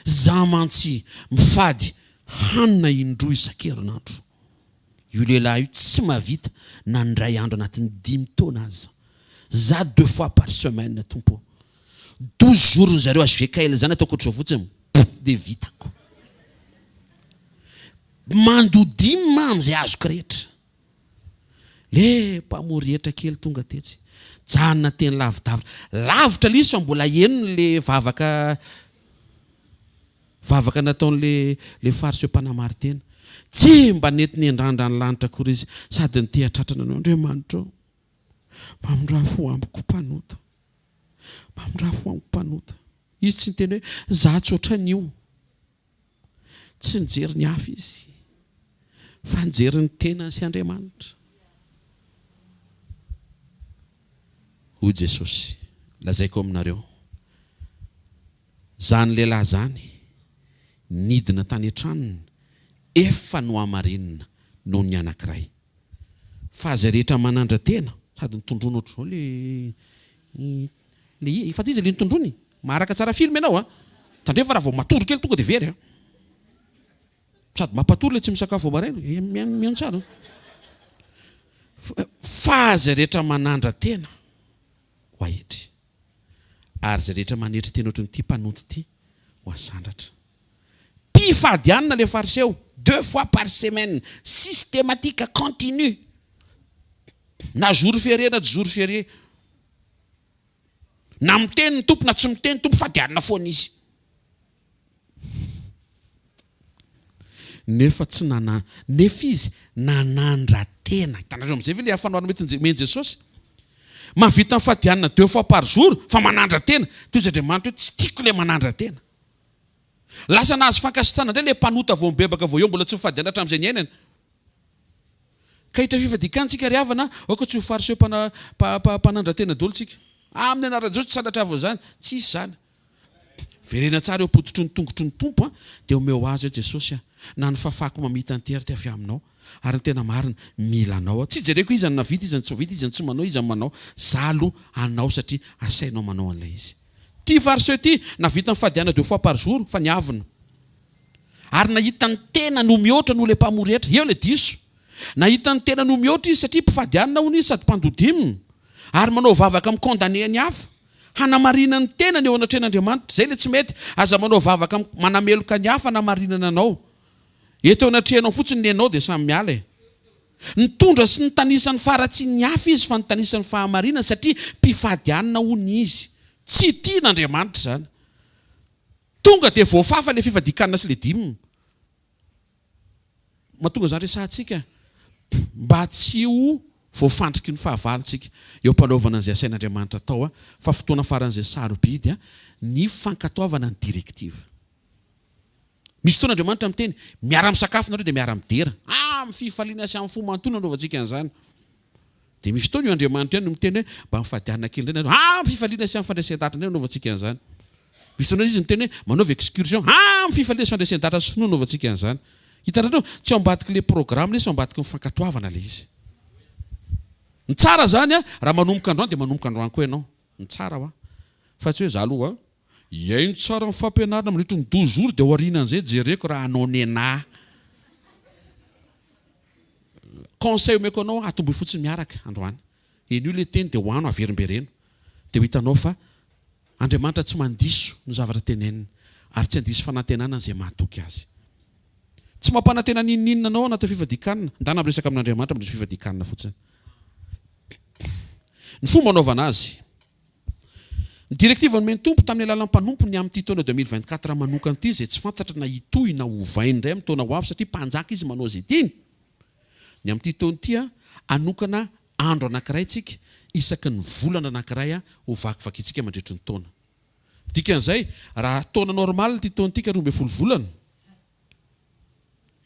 Zamantsy mifady hanina indroa isan-kerinandro. Io lehilahy io tsy mahavita na ndray andro anatin'ny 5 taona aza. Za 2 fois par semaine tompo. 12 jours zareo hvkl zany ataoko ohatr' izao fotsiny dia vitako. Mandodimma amin'izay azoko rehetra. Le mpamory hetra kely tonga tetsy. Janona teny lavidavitra. Lavitra le izy fa mbola henony le vavaka nataon'le fariseo mpanamary tena. Tsy mba netiny andrandra ny lanitra kory izy sady ny tehatratrana anao. Andriamanitra mpamindrafo amiko mpanota. Mpamindrafo amiko mpanota. Izy tsy niteny hoe za tsotra an'io. Tsy nijery ny hafa izy fa nijery ny tena sy Andriamanitra. Hoy Jesosy, lazaiko aminareo. Zany lehilahy zany nidina tany an-tranony efa no amarenina noho ny anankiray. Fa aza rehetra manandra tena sady nitondrona ohatr'izao le ifady izy le nitondrony. Maharaka tsara film ianao tandrefa raha vao matory kely tonga dia very sady mampatory le tsy misakafo maraina mihaino tsara. Fa aza rehetra manandra tena ho ahedry ary zay rehetra manetry tena ohatry nyity mpanoty ity ho asandratra. Mpifadianina le fariseo 2 fois par semaine systématique continue. Na jour férié na jour férié. Na miteny ny tompo na tsy miteny tompo fadianina foana izy. Nefa tsy nefa izy nanandra tena. Hitanareo amin'izay ve le hafanaona mety meny Jesosy? Mahavita mifadianina 2 fois par jour fa manandra tena. Toy izy Andriamanitra hoe tsy tiako le manandra tena. Lasa nahazo fankasitrahana indray le mpanota vao mibebaka vao eo mbola tsy mifadianina hatramin'izay ny ainany. Ka hitra fifadian-kanina tsika riavana aoka tsy ho fariseo mpanandra tena daholo tsika. Amin'ny anarana Jesosy tsy sandratra avy zany. Tsisy zany. verena tsara eo pototry ny tongotry ny tompo dia omeo azy eo Jesosy na ny fafako mamita ny tery avy aminao ary ny tena marina mila anao tsy jereko izy ny navita izy ny tsy vita izy ny tsy manao izy ny manao zalo anao satria asainao manao an'ilay izy ty fariseo ty navita ny fadiana 2 fois par jour fa niavina ary nahita ny tena no mihoatra no le mpamory rehetra eo le diso nahita ny tena no mihoatra izy satria mpifadianina hono izy sady mpandodimina ary manao vavaka amin'ny kondaneany hafa hanamarina ny tena ny eo anatrehan'Andriamanitra zay le tsy mety aza manao vavaka manameloka ny hafa namarinana anao eto anatrehanao fotsiny ny anao dia samy miala nitondra sy nitanisany faratsy ny hafa izy fa nitanisany fahamarinana satria mpifadianina hony izy tsy tian'Andriamanitra zany tonga dia voafafa le fifadian-kanina sy le dimina mahatonga zany resahantsika mba tsy ho voafandriky ny fahavalontsika eo mpanaovana an'izay asain'Andriamanitra atao fa fotoana faran'izay sarobidy ny fankatoavana ny direktiva misy fotoana Andriamanitra miteny miara misakafo nareo dia miara midera amin'ny fifaliana sy amin'ny fomantona anaovantsika an'izany dia misy fotoana io Andriamanitra no miteny hoe mba mifadianana kely indray amin'ny fifaliana sy amin'ny fandraisan-datra indray anaovantsika an'izany misy fotoana izy miteny hoe manaova excursion amin'ny fifaliana sy fandraisan-datra sy finoana anaovantsika an'izany hitanareo tsy ao ambadiky le programme le sy ao ambadiky ny fankatoavana le izy ny tsara zany raha manomboka androany dia manomboka androany koa ianao ny tsara fa tsy hoe za aloha iainy tsara ny fampianarana mandritra ny 12 jours dia orinan'izay jereko raha anao nenahy conseil omeko anao atomboy fotsiny miaraka androany eny io le teny dia hoano averimbereno dia ho hitanao fa Andriamanitra tsy mandiso no zavatra teneniny ary tsy andiso fanantenana izay mahatoky azy tsy mampanantena ninninina anao anaty fifadian-kanina ndana miresaka amin'Andriamanitra amin'ny fifadian-kanina fotsiny ny fomba anaovana azy ny direktiva nomeny tompo tamin'ny alalan'ny mpanompo ny amin'ity taona 2024 manokana ity izay tsy fantatra na hitohy na hovainy indray amin'ny taona ho avy satria mpanjaka izy manao izay tiany ny amin'ity taona ity anokana andro anankiray tsika isaky ny volana anankiray ho vakivakintsika mandritry ny taona dikan'izay raha taona normal ity taona ity ka 12 volana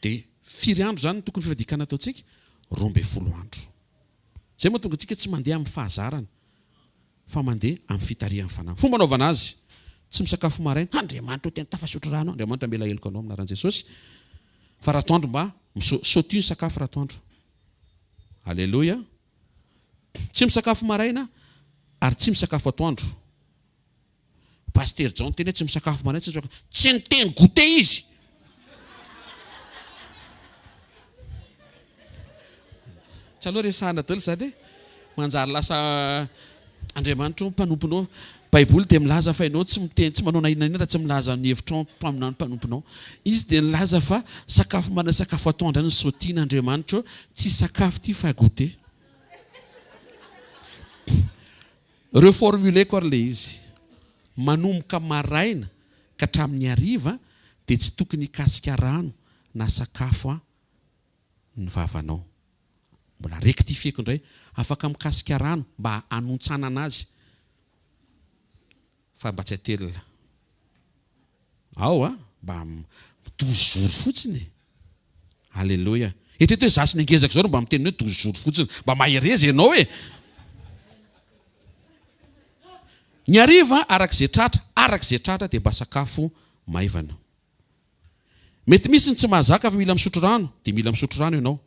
dia 4 andro zany tokony fifadian-kanina ataontsika 12 andro zay mahatonga antsika tsy mandeha amin'ny fahazarana fa mandeha amin'ny fitarihan'ny fanahy fomba anaovana azy tsy misakafo maraina Andriamanitra tena tafasotro rano Andriamanitra mela heloko anao aminaran'i Jesosy fa raha atoandro mba misaoty ny sakafo raha atoandro alleluia tsy misakafo maraina ary tsy misakafo atoandro paster John teny tsy misakafo maraina tsy niteny goûter izy tsy aloha resahana daholo zany manjary lasa Andriamanitra mpanomponao Baiboly dia milaza fa ianao tsy miteny tsy manao nainana raha tsy milaza ny hevitrao mpaminany mpanomponao izy dia nilaza fa sakafo marina sakafo atoandro ny sotian'Andriamanitra tsy sakafo ty fa goûter reformulé koa le izy manomboka maraina ka hatramin'ny hariva dia tsy tokony hikasika rano na sakafo ny vavanao mbola rectifieko indray afaka mikasika rano mba hanontsana azy fa mba tsy atelina ao mba 12 jours fotsiny alleluia eteto hoe zasy ny angezaka zao mba miteny hoe 12 jours fotsiny mba mahereza ianao ny hariva arak'izay tratra dia mba sakafo maivana mety misy ny tsy mahazaka fa mila misotro rano dia mila misotro rano ianao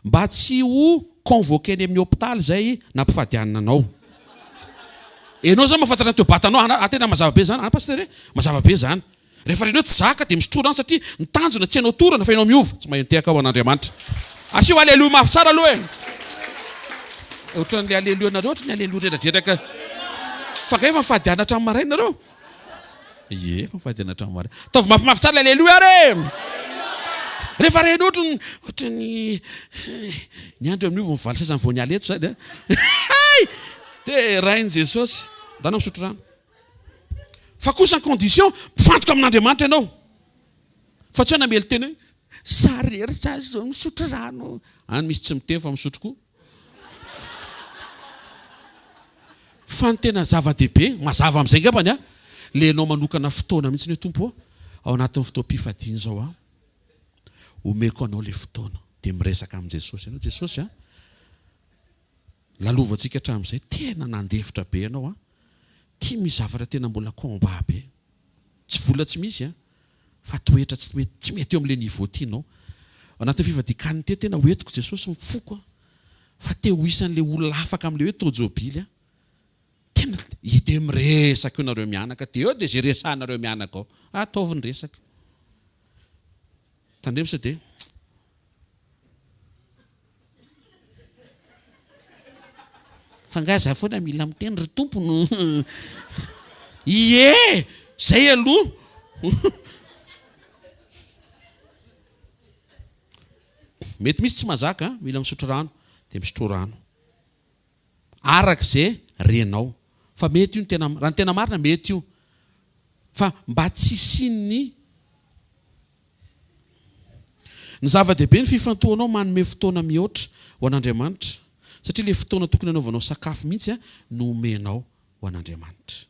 mba tsy ho convoqué-ny amin'ny hôpitaly zay na mpifadianina anao enao zany mahafantatra teo batanao tena mazava be zany pasteur mazava be zany rehefa renao tsy zaka dia misotro rano satria nitanjona tsy hainao torana fa ianao miova tsy mahentehaka ao an'Andriamanitra asio aleluia mafy tsara aloha ohatran'le aleluia nareo ohatry ny aleluia reradreraka fa ka efa mifadiana hatramin'ny maraina nareo efa mifadiana hatramin'ny maraina taovy mafimafy tsara le aleluia re rehefa reny ohatra ny andro amin'io mivaly sasany vao ny aleto zany dia rainy Jesosy ndana misotro rano fa kosa ny condition mifantoka amin'Andriamanitra ianao fa tsy hoe namely teny hoe sarery sazy zao misotro rano any misy tsy miteny fa misotro koa fa ny tena zava-dehibe mazava amin'izay ngambany le anao manokana fotoana mihitsy ny hoe tompo ao anatin'ny fotoam-pifadiana zao omeko anao le fotoana dia miresaka amin'i Jesosy ianao Jesosy lalovantsika hatramin'izay tena nandefitra be ianao tia misy zavatra tena mbola combat be tsy vola tsy misy fa toetra tsy mety eo amin'le niveau tianao. Anatin'ny fivadikaniny teo tena hoentiko Jesosy mifoko fa te ho isan'le olona afaka amin'le hoe tôjôbily tena ide miresaka eo nareo mianaka dia eo dia zay resahanareo mianaka ao ataovy ny resaka tandremo sa dia fangaza foana mila miteny ry tompony ie zay aloha mety misy tsy mazaka mila misotro rano dia misotro rano araka izay renao fa mety io tena raha ny tena marina mety io fa mba tsy sinny ny zava-dehibe ny fifantohanao manome fotoana mihoatra ho an'Andriamanitra satria le fotoana tokony anaovanao sakafo mihitsy no omenao ho an'Andriamanitra.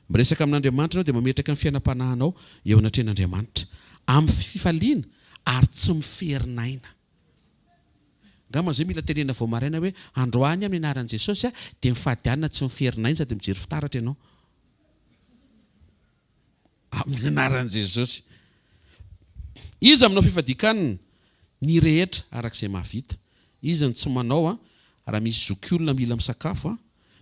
Miresaka amin'Andriamanitra ianao dia mametraka ny fiainam-panahinao eo anatrehan'Andriamanitra amin'ny fifaliana ary tsy miferinaina. Ngamba zay mila tenena vao maraina hoe androany amin'ny anaran'i Jesosy dia mifadiana tsy miferinaina sady mijery fitaratra ianao. Amin'ny anaran'i Jesosy. Iza aminao fifadikanina ny rehetra arak'izay mahavita. Iza ny tsy manao raha misy zoky olona mila misakafo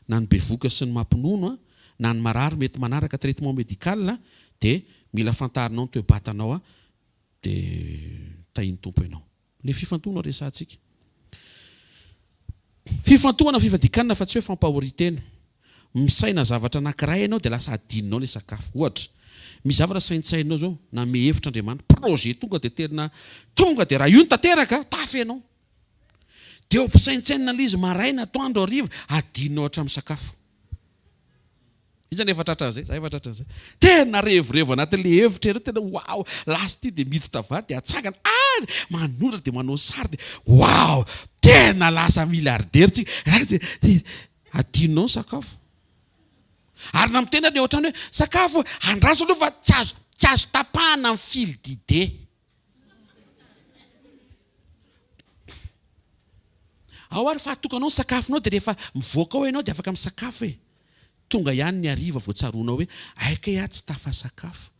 na ny bevoka sy ny mampinono na ny marary mety manaraka traitement médical dia mila fantarinao ny toe-batanao dia tahiny tompo ianao. Le fifantohana resantsika. Fifantohana fifadikanina fa tsy hoe fampahoritena. Misaina zavatra anankiray ianao dia lasa adininao le sakafo. Ohatra, misy zavatra saintsainao zao na mihevitra Andriamanitra projet tonga dia tena tonga dia raha io ny tanteraka tafy ianao. Dia mpisaintsaina ilay izy maraina atoandro hariva adininao hatramin'ny sakafo. Izany efa tratra an'izay, efa tratra an'izay. Tena revorevo anatin'ilay hevitra ireo tena wow, lasa ity dia miditra vady dia atsangana manora dia manao sary dia wow, tena lasa miliarderitsika. Adininao ny sakafo. Ary na mitena dia ohatrany hoe sakafo andraso aloha fa tsy azo tapahana amin'ny fil d'idée. Ao ary fa atokanao ny sakafonao dia rehefa mivoaka ao ianao dia afaka misakafo e. Tonga ihany ny hariva vao tsaroanao hoe aika tsy tafasakafo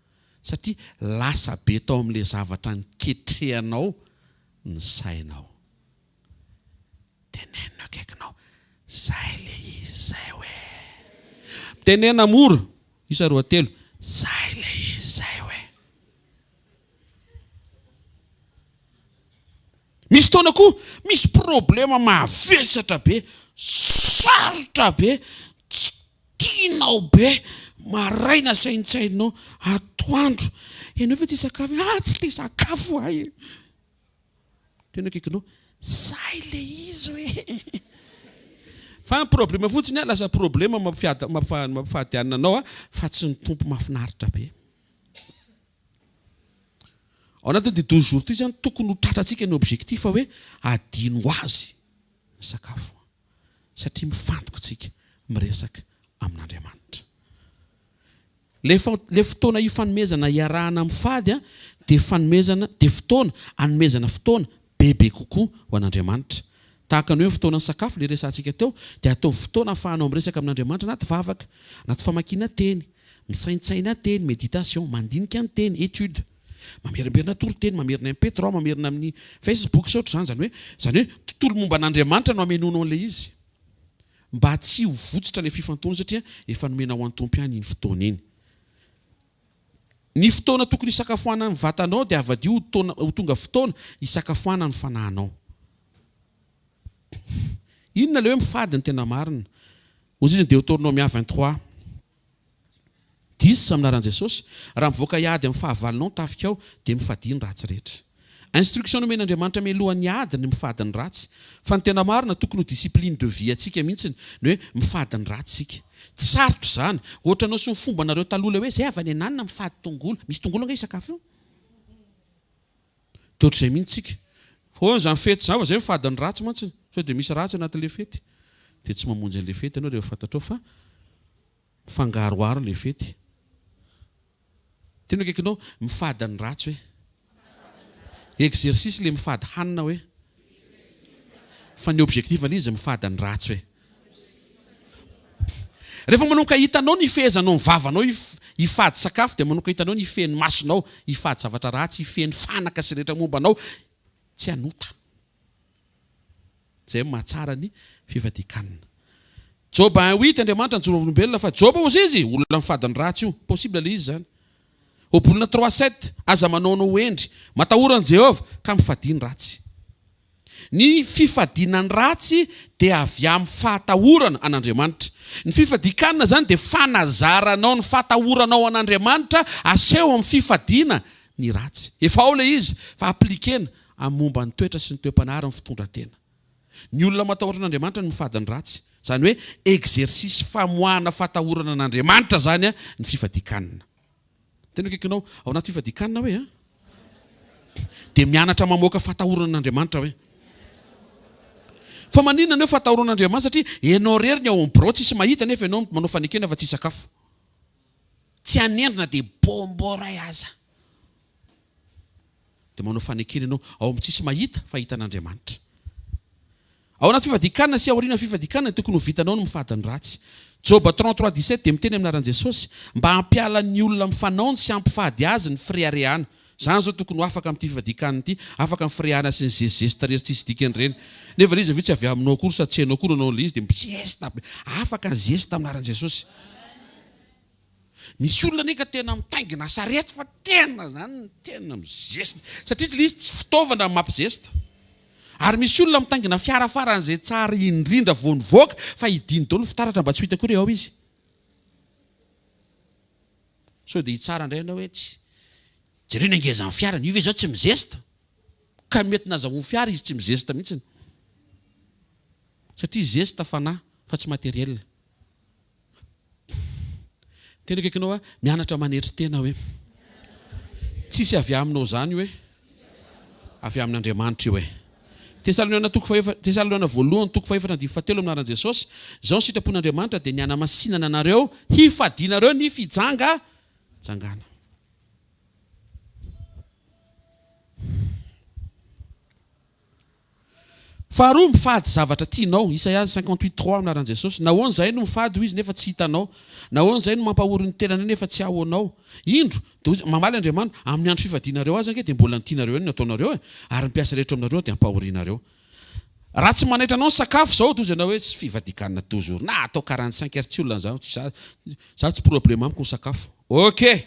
satria lasa be tao amin'ilay zavatra niketrehanao ny sainao. Tenenina akaikinao zay le izy zay hoe. Tenena mora isa 2 zay le izy zay hoe. Misy taona koa misy problema mavesatra be, sarotra be, tsy tianao be, maraina saintsainao atoandro. Ianao fa ty sakafo, tsy te sakafo ahy. Tena akaikinao, zay le izy hoe. Fa ny problema fotsiny lasa problema mampifadianina anao fa tsy ny tompo mahafinaritra be. Ao anatin'ny 12 jours ty zany tokony ho tratratsika ny objectif hoe adino azy ny sakafo satria mifantoka tsika miresaka amin'Andriamanitra. Le fotoana ifanomezana iarahana mifady dia fanomezana dia fotoana anomezana fotoana bebe kokoa ho an'Andriamanitra. Tahaka ny hoe fotoana ny sakafo le resantsika teo dia atao fotoana ahafahanao miresaka amin'Andriamanitra anaty vavaka, anaty famakiana teny, misaintsaina teny, méditation, mandinika ny teny, étude. Mamerimberina toroteny, mamerina MP3, mamerina amin'ny Facebook sy ohatr'izany. Zany hoe tontolo momba an'Andriamanitra no amenonao an'ilay izy. Mba tsy ho votsitra le fifantohana satria efa nomena ho an'ny tompo ihany iny fotoana iny. Ny fotoana tokony isakafoana ny vatanao dia avadio ho tonga fotoana isakafoana ny fanahinao. Inona le hoe mifady ny tena marina? Ozy izy ny Deutéronome 23 10 amin'anaran'i Jesosy, raha mivoaka iady amin'ny fahavalonao tafika ao dia mifady ny ratsy rehetra. Instruction nomen'Andriamanitra mialohan'ny ady ny mifady ny ratsy. Fa ny tena marina tokony ho discipline de vie atsika mihitsy ny hoe mifady ny ratsy sika. Tsy sarotra izany. Ohatra anao sy ny fomba nareo taloha hoe zay avy any ananina mifady tongolo. Misy tongolo anga sakafo io? Toatr'izay mihitsy sika. Ho zany fety zany zay mifady ny ratsy mantsy. Sao dia misy ratsy anatin'ilay fety. Dia tsy mamonjy an'ilay fety ianao rehefa fantatrao fa fangaroaro ilay fety. Tena akaikinao mifady ny ratsy hoe. Exercice le mifady hanina hoe. Fa ny objectif ilay izy mifady ny ratsy hoe. Rehefa manomboka hitanao ny fehezanao ny vavanao hifady sakafo dia manao ka hitanao ny ifeny masonao, hifady zavatra ratsy, ifeny fanaka sy rehetra mombanao, tsy hanota. Zay mahatsara ny fifadian-kanina. Joba 1:8 Andriamanitra ny jorovolom-belona fa Joba ozy izy olona mifadiny ratsy io, possible le izy zany. Obolona 3:7 aza manaonao endry, matahoran'i Jehova ka mifadiany ratsy. Ny fifadiana ny ratsy dia avy amin'ny fahatahorana an'Andriamanitra. Ny fifadian-kanina zany dia fanazaranao ny fatahoranao an'Andriamanitra aseho amin'ny fifadiana ny ratsy. Efa ao ilay izy fa aplikena amin'ny momba ny toetra sy ny toepanahy ny fitondran-tena. Ny olona matahotra an'Andriamanitra ny mifady ny ratsy. Zany hoe exercice famoahana fatahorana an'Andriamanitra zany ny fifadian-kanina. Tena kaikinao ao anaty fifadian-kanina hoe dia mianatra mamoaka fatahorana an'Andriamanitra hoe. Fa maninona anao fatahorana an'Andriamanitra satria ianao rery ny ao amin'ny birao tsisy mahita nefa ianao manao fanekena fa tsy sakafo. Tsy hanendrina dia bomboray aza. Dia manao fanekena ianao ao amin'ny tsisy mahita fa hitan'Andriamanitra. Ao anaty fifadian-kanina sy aoriana fifadian-kanina tokony ho vitanao ny mifady ny ratsy. Joba 33:17 dia miteny aminaran'i Jesosy mba hampiala ny olona mifanaony sy hampifady azy ny fireharehana. Zany zao tokony ho afaka amin'ity fifadian-kanina ity, afaka amin'ny firehana sy ny zezesta rehetra tsisy dikany ireny. Nefa ilay izy avy tsy avy aminao akory sady tsy hainao akory anao ilay izy dia mizesta, afaka ny zesta aminaran'i Jesosy. Misy olona neka tena mitaingina sarety fa tena zany tena mizesta satria tsy ilay izy tsy fitaovana mampizesta. Ary misy olona mitangina fiara faran'izay tsara indrindra voanivoaka fa hidiny daholo fitaratra mba tsy hita akory ao izy. So dia hitsara indray ianao hoe tsy jereo ny angeza amin'ny fiara, io ve zao tsy mizesta? Ka mety nazahoany fiara izy tsy mizesta mihitsiny. Satria zesta fanahy fa tsy materiel. Tena kaikinao mianatra manetry tena hoe tsisy avy aminao zany hoe avy amin'Andriamanitra io hoe. Tesaloniana 1:7 aminaran'i Jesosy, zao ny sitrapon'Andriamanitra dia ny hanamasinana anareo hifadianareo ny fijangajangana. Faharoa mifady zavatra tianao, Isaia 58:3 aminaran'i Jesosy, nahoana zay no mifady ho izy nefa tsy hitanao, nahoana zay no mampahory ny tenany nefa tsy ahoanao. Indro dia mamaly Andriamanitra amin'ny andro fifadianareo azy ange dia mbola ny tianareo ny ataonareo ary ny piasa rehetra aminareo dia hampahorianareo. Raha tsy manaitra anao ny sakafo zao toy ianao hoe tsy fifadian-kanina toujours. Na atao 45 heures tsy olona zao, za tsy problème amiko ny sakafo. Ok.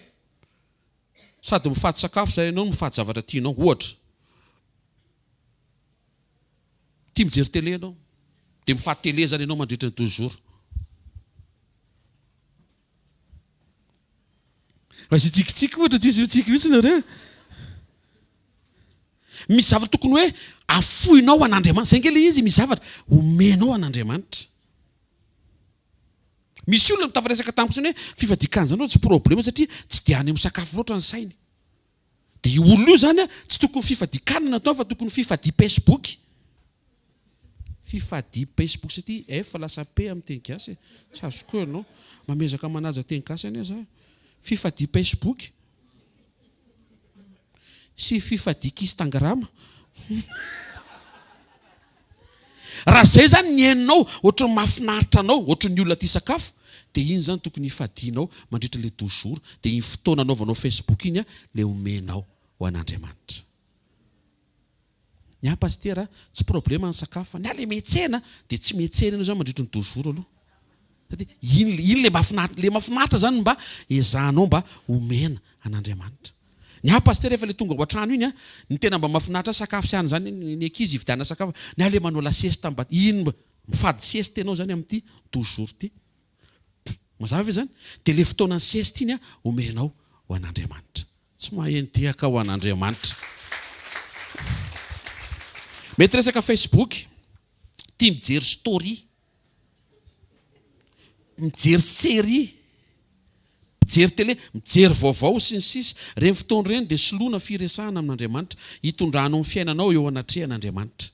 Sady mifady sakafo zay ianao mifady zavatra tianao ohatra. Tia mijery télé ianao dia mifady télé zany ianao mandritra ny toujours. Misy tsikitsiky ohatra tsisy mitsiky mihitsy nareo. Misy zavatra tokony hoe afoinao an'Andriamanitra. Zay ngely izy misy zavatra omenao an'Andriamanitra. Misy olona mitafaresaka tampoka hoe fifadian-kanina zany tsy problème satria tsy dia any amin'ny sakafo loatra ny sainy. Dia io olona io zany tsy tokony fifadian-kanina natao fa tokony fifady Facebook. Fifady Facebook satria efa lasa pe amin'ny teny gasy. Tsy azo koa ianao mamezaka manaja teny gasy anie za. Fifady Facebook sy fifady Instagram. Raha zay zany ny hainao ohatry ny mahafinaritra anao ohatry ny olona tia sakafo dia iny zany tokony hifadianao mandritra ilay toujours dia iny fotoana anaovanao Facebook iny ilay omenao ho an'Andriamanitra. Ny pastera tsy problème ny sakafo, ny ale metsena dia tsy metsena ianao zany mandritra ny toujours aloha. Iny ilay mahafinaritra zany mba ezahanao mba omena an'Andriamanitra. Ny pastera efa ilay tonga ao an-trano iny ny tena mba mahafinaritra sakafo sy zany ny ankizy hividiana sakafo ny ale manao la siesta mba iny mifady siesta ianao zany amin'ity toujours ity. Mazava ve zany? Dia ilay fotoana ny siesta iny omenao ho an'Andriamanitra. Tsy mahenteaka ho an'Andriamanitra. Mety resaka Facebook, tia mijery story, mijery série, mijery télé, mijery vaovao sy ny sisa. Reny fotoana reny dia soloana firesahana amin'Andriamanitra, hitondranao ny fiainanao eo anatrehan'Andriamanitra.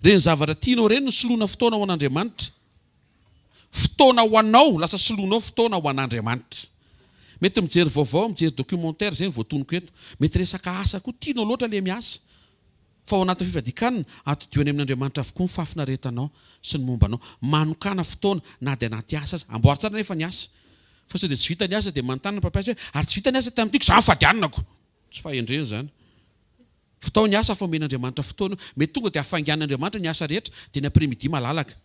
Reny zavatra tianao reny no soloana fotoana ho an'Andriamanitra. Fotoana ho anao, lasa soloanao fotoana ho an'Andriamanitra. Mety mijery vaovao, mijery documentaire, zay ny voatonoko eto. Mety resaka asa koa tianao loatra ilay miasa. Fa ao anaty fifadian-kanina atodioany amin'Andriamanitra avokoa ny fafinaretanao sy ny mombanao. Manokana fotoana na dia anaty asa aza. Amboary tsara nefa ny asa. fa sao dia tsy vita ny asa dia manontany ny mpampiasa hoe ary tsy vita ny asa tamin'itiako za fadianako tsy fahendreny zany fitao ny asa fa omen'Andriamanitra fotoana mety tonga dia afangan'Andriamanitra ny asa rehetra dia ny après-midi malalaka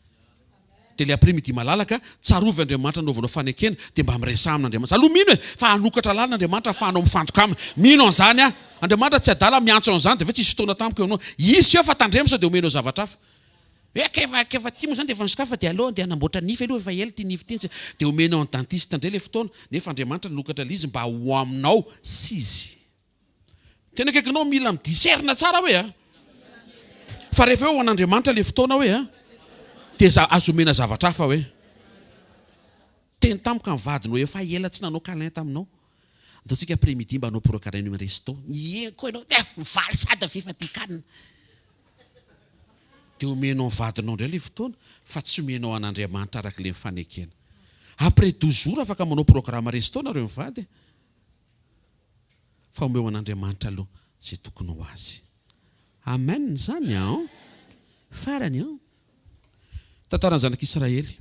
dia le après-midi malalaka tsarovy Andriamanitra naovanao fanekena dia mba miresah amin'Andriamanitra aloha mino e fa hanokatra lalina Andriamanitra afahanao mifantoka aminy mino an'izany a Andriamanitra tsy adala miantso an'izany dia ve tsisy fotoana tamiko eo aminao isy eo fa tandremisa dia omenao zavatra hafa kefa tia moa zany dia efa nisokafa dia aloha dia hanamboatra nify aloha efa ela tia nify tia dia omenao ny dentiste indray le fotoana nefa Andriamanitra nanokatra lizy mba ho aminao sizy tena kaikinao mila midiserina tsara hoe a fa rehefa hoe ho an'Andriamanitra le fotoana hoe a dia azo omena zavatra hafa hoe teny tamiko mivadinao efa ela tsy nanao câlin taminao ataontsika après-midi mba hanao procarainy resto ko ianao mivaly sady Fifadian-kanina dia omenao mivadinao indray le fotoana fa tsy omenao an'Andriamanitra araka le mifanekena après 12 jours afaka manao programme resto nareo mivady fa omeo an'Andriamanitra aloha zay tokony ho azy amen zany farany tantaran'ny zanak'Israely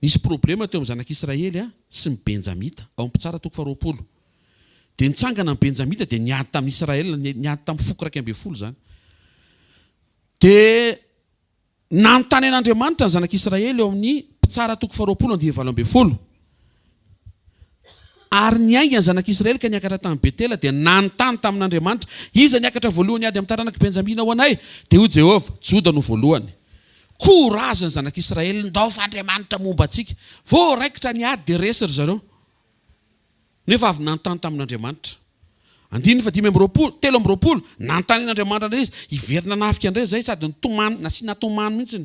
nisy problema teo amin'ny zanak'Israely sy ny benjamita ao amin'ny tsara toko 20 dia nitsangana ny benjamita dia niady tamin'ny Israely niady tamin'ny foko 120 zany dia nanontany an'Andriamanitra ny zanak'Israely eo amin'ny tsara toko 20 ary niainga ny zanak'Israely ka niakatra tamin'ny Betela dia nanontany tamin'Andriamanitra iza niakatra voalohany ady amin'ny taranaka benjamina ho anay dia ho Jehovah Joda no voalohany korazy ny zanak'Israely ndao fa Andriamanitra momba antsika voaraikitra niady dia resy ry zareo nefa avy nanontany tamin'Andriamanitra 7 nanontany an'Andriamanitra indray izy hiverina nafika indray zay sady nitomany nasiana tomany mihitsy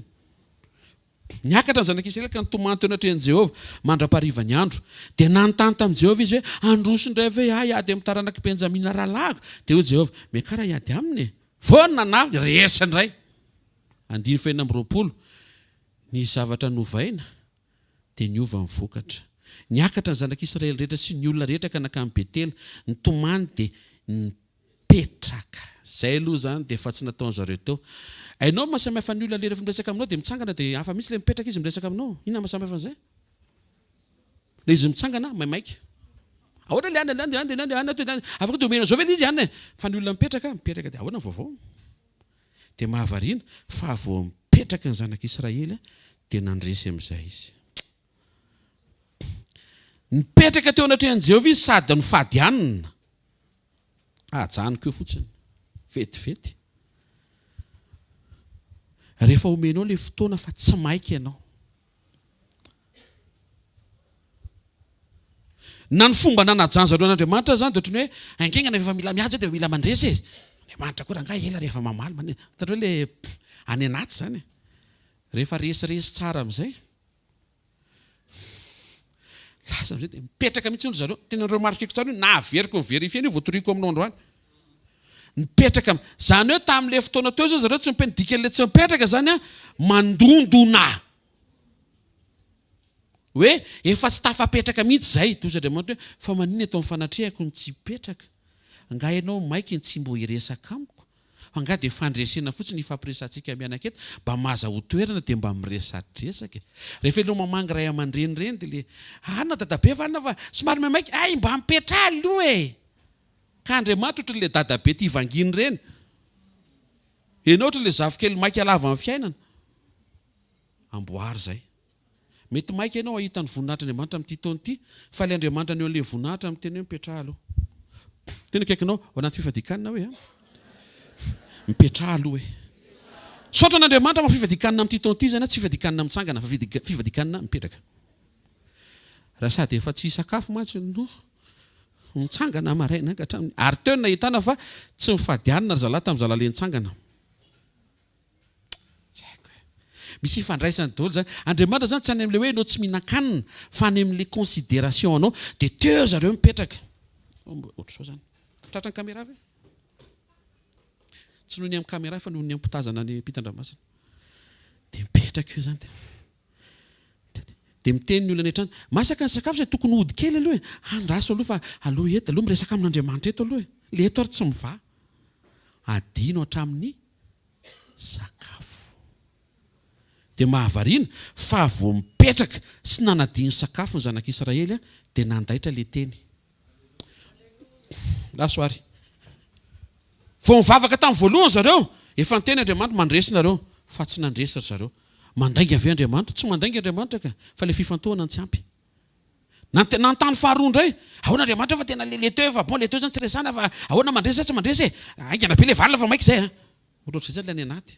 niakatra ny zanak'Israely ka nitomany teo anatrehan'i Jehovah mandra-pariva ny andro dia nanontany tamin'i Jehovah izy hoe androso indray ve iady amin'ny taranaka benjamina rahalago dia ho Jehovah mekara iady aminy foana na resy indray 9 ny zavatra novaina dia niova mivokatra niakatra ny zanak'Israely rehetra sy ny olona rehetra ka nakamy Betela nitomany dia nipetraka zay aloha zany dia efa tsy nataony zareo teo ainao mahasamihafa ny olona le rehefa miresaka aminao dia mitsangana dia hafa mihitsy le mipetraka izy miresaka aminao inona mahasamihafa an'izay le izy mitsangana maimaika ahoana le afaka dia omena zao ve le izy ihany fa ny olona mipetraka dia ahoana vaovao dia mahavariana fa vao mipetraka ny zanak'Israely dia nandresy amin'izay izy nipetraka teo anatrehan'i Jehovah izy sady nifadianina ajaniko eo fotsiny vetivety rehefa omenao le fotoana fa tsy maika ianao na ny fomba nanajany zareo an'Andriamanitra zany dia ohatrany hoe aingengana efa mila miady dia mila mandresy izy Andriamanitra koa rangahy ela rehefa mamaly tatra hoe le any anaty zany rehefa resiresy tsara amin'izay lasa amin'izay dia mipetraka mihitsy olo zareo tena reo marikeko tsara hoe na averiko nyverifiana io voatoriko aminao androany mipetraka zany hoe tamin'le fotoana teo zao zareo tsy mipendika an'le tsy mipetraka zany mandondona hoe efa tsy tafapetraka mihitsy zay toy Andriamanitra hoe fa manina atao amin'ny fanatrehako ny tsy hipetraka nga ianao maiky ny tsy mbo hiresaka amiko anga dia fandresena fotsiny ifampiresantsika mianaketo mba maza ho toerana dia mba miresadresaka rehefa ianao mamangy ray aman-dreny reny dia le ana dadabe valina fa somary maimaika ay mba mipetra aloha ka Andriamanitra ohatry le dadabe ty ivanginy reny ianao ohatry le hvkl-mission alava amin'ny fiainana amboary zay mety maika ianao ahita ny voninahitra Andriamanitra amin'ity taona ity fa le Andriamanitra ny eo an'le voninahitra amin'ny teny hoe mipetra aloha tena kaikinao ao anaty Fifadian-kanina hoe mipetra aloha saotra n'Andriamanitra ma Fifadian-kanina amin'ity taona ity zany tsy Fifadian-kanina mitsangana fa Fifadian-kanina mipetraka raha sady efa tsy sakafo mantsy no mitsangana maraina ka hatramin'ny ary teo nahitana fa tsy mifadianina ry zalahy tamin'ny zalahy le nitsangana misy ifandraisany daholo zany Andriamanitra zany tsy any amin'le hoe anao tsy mihinan-kanina fa any amin'le considération anao dia teo zareo mipetraka ohatr' zao zany tratra ny caméra ve tsy nohony amin'ny caméra fa nohony amin'ny mpitazana ny mpitan-dranomasina dia mipetraka io zany dia miteny ny olona etrany masaka ny sakafo zay tokony hody kely aloha andraso aloha fa aloha eto aloha miresaka amin'Andriamanitra eto aloha le eto ary tsy miva adino hatramin'ny sakafo dia mahavariana fa vao mipetraka sy nanadiny sakafo ny zanak'Israely dia nandaitra le teny. Lasoary. Vao mivavaka tamin'ny voalohany zareo, efa niteny Andriamanitra mandresinareo, fa tsy nandresatra zareo. Mandainga avy Andriamanitra, tsy mandainga Andriamanitra ka, fa le fifantohana ny tsy ampy. Nantany faharoa indray, ahoana Andriamanitra fa tena le teo fa bon le teo zany tsy resana fa ahoana mandresa tsy mandresa e. Aingana be le valina fa maika izay a. Ohatr'izay zany ilay any anaty.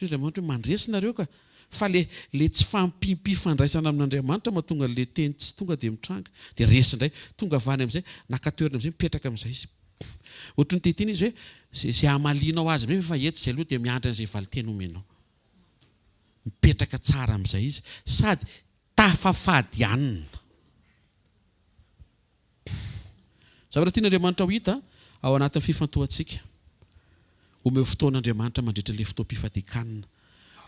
Andriamanitra hoe mandresinareo ka, fa le tsy fampifandraisana amin'Andriamanitra mahatonga le teny tsy tonga dia mitranga. Dia resy indray, tonga avany amin'izay, nakatoerina amin'izay mipetraka amin'izay izy. Ohatrany tetiny izy hoe zay hamalinao azy be fa etsy izay aloha dia miandry an'izay valiteny omenao. Mipetraka tsara amin'izay izy sady tafafadianina. Zavatra tian'Andriamanitra ho hita ao anatin'ny fifantohantsika. Omeo fotoan'Andriamanitra mandritra le fotoam-pifadian-kanina.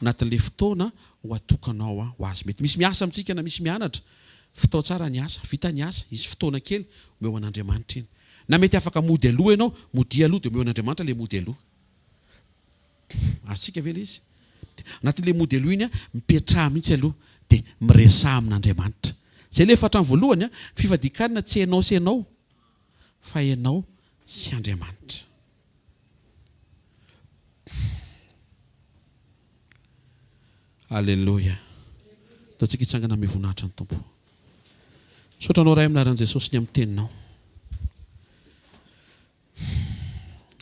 Anatin'le fotoana ho atokanao ho azy mety. Misy miasa amintsika na misy mianatra. Fotao tsara ny asa, vita ny asa, izy fotoana kely omeo an'Andriamanitra iny. Na mety afaka mody aloha ianao, mody aloha dia omeo an'Andriamanitra le mody aloha. Asika ve le izy? Anatin'le mody aloha iny mipetraha mihitsy aloha dia miresaha amin'Andriamanitra. Zay le fatrany voalohany fifadian-kanina tsy ianao sy ianao fa ianao sy Andriamanitra. Alleluia. Ataontsika hitsangana amin'ny voninahitra ny Tompo. Saotranao ray amin'ny anaran'i Jesosy ny amin'ny teninao.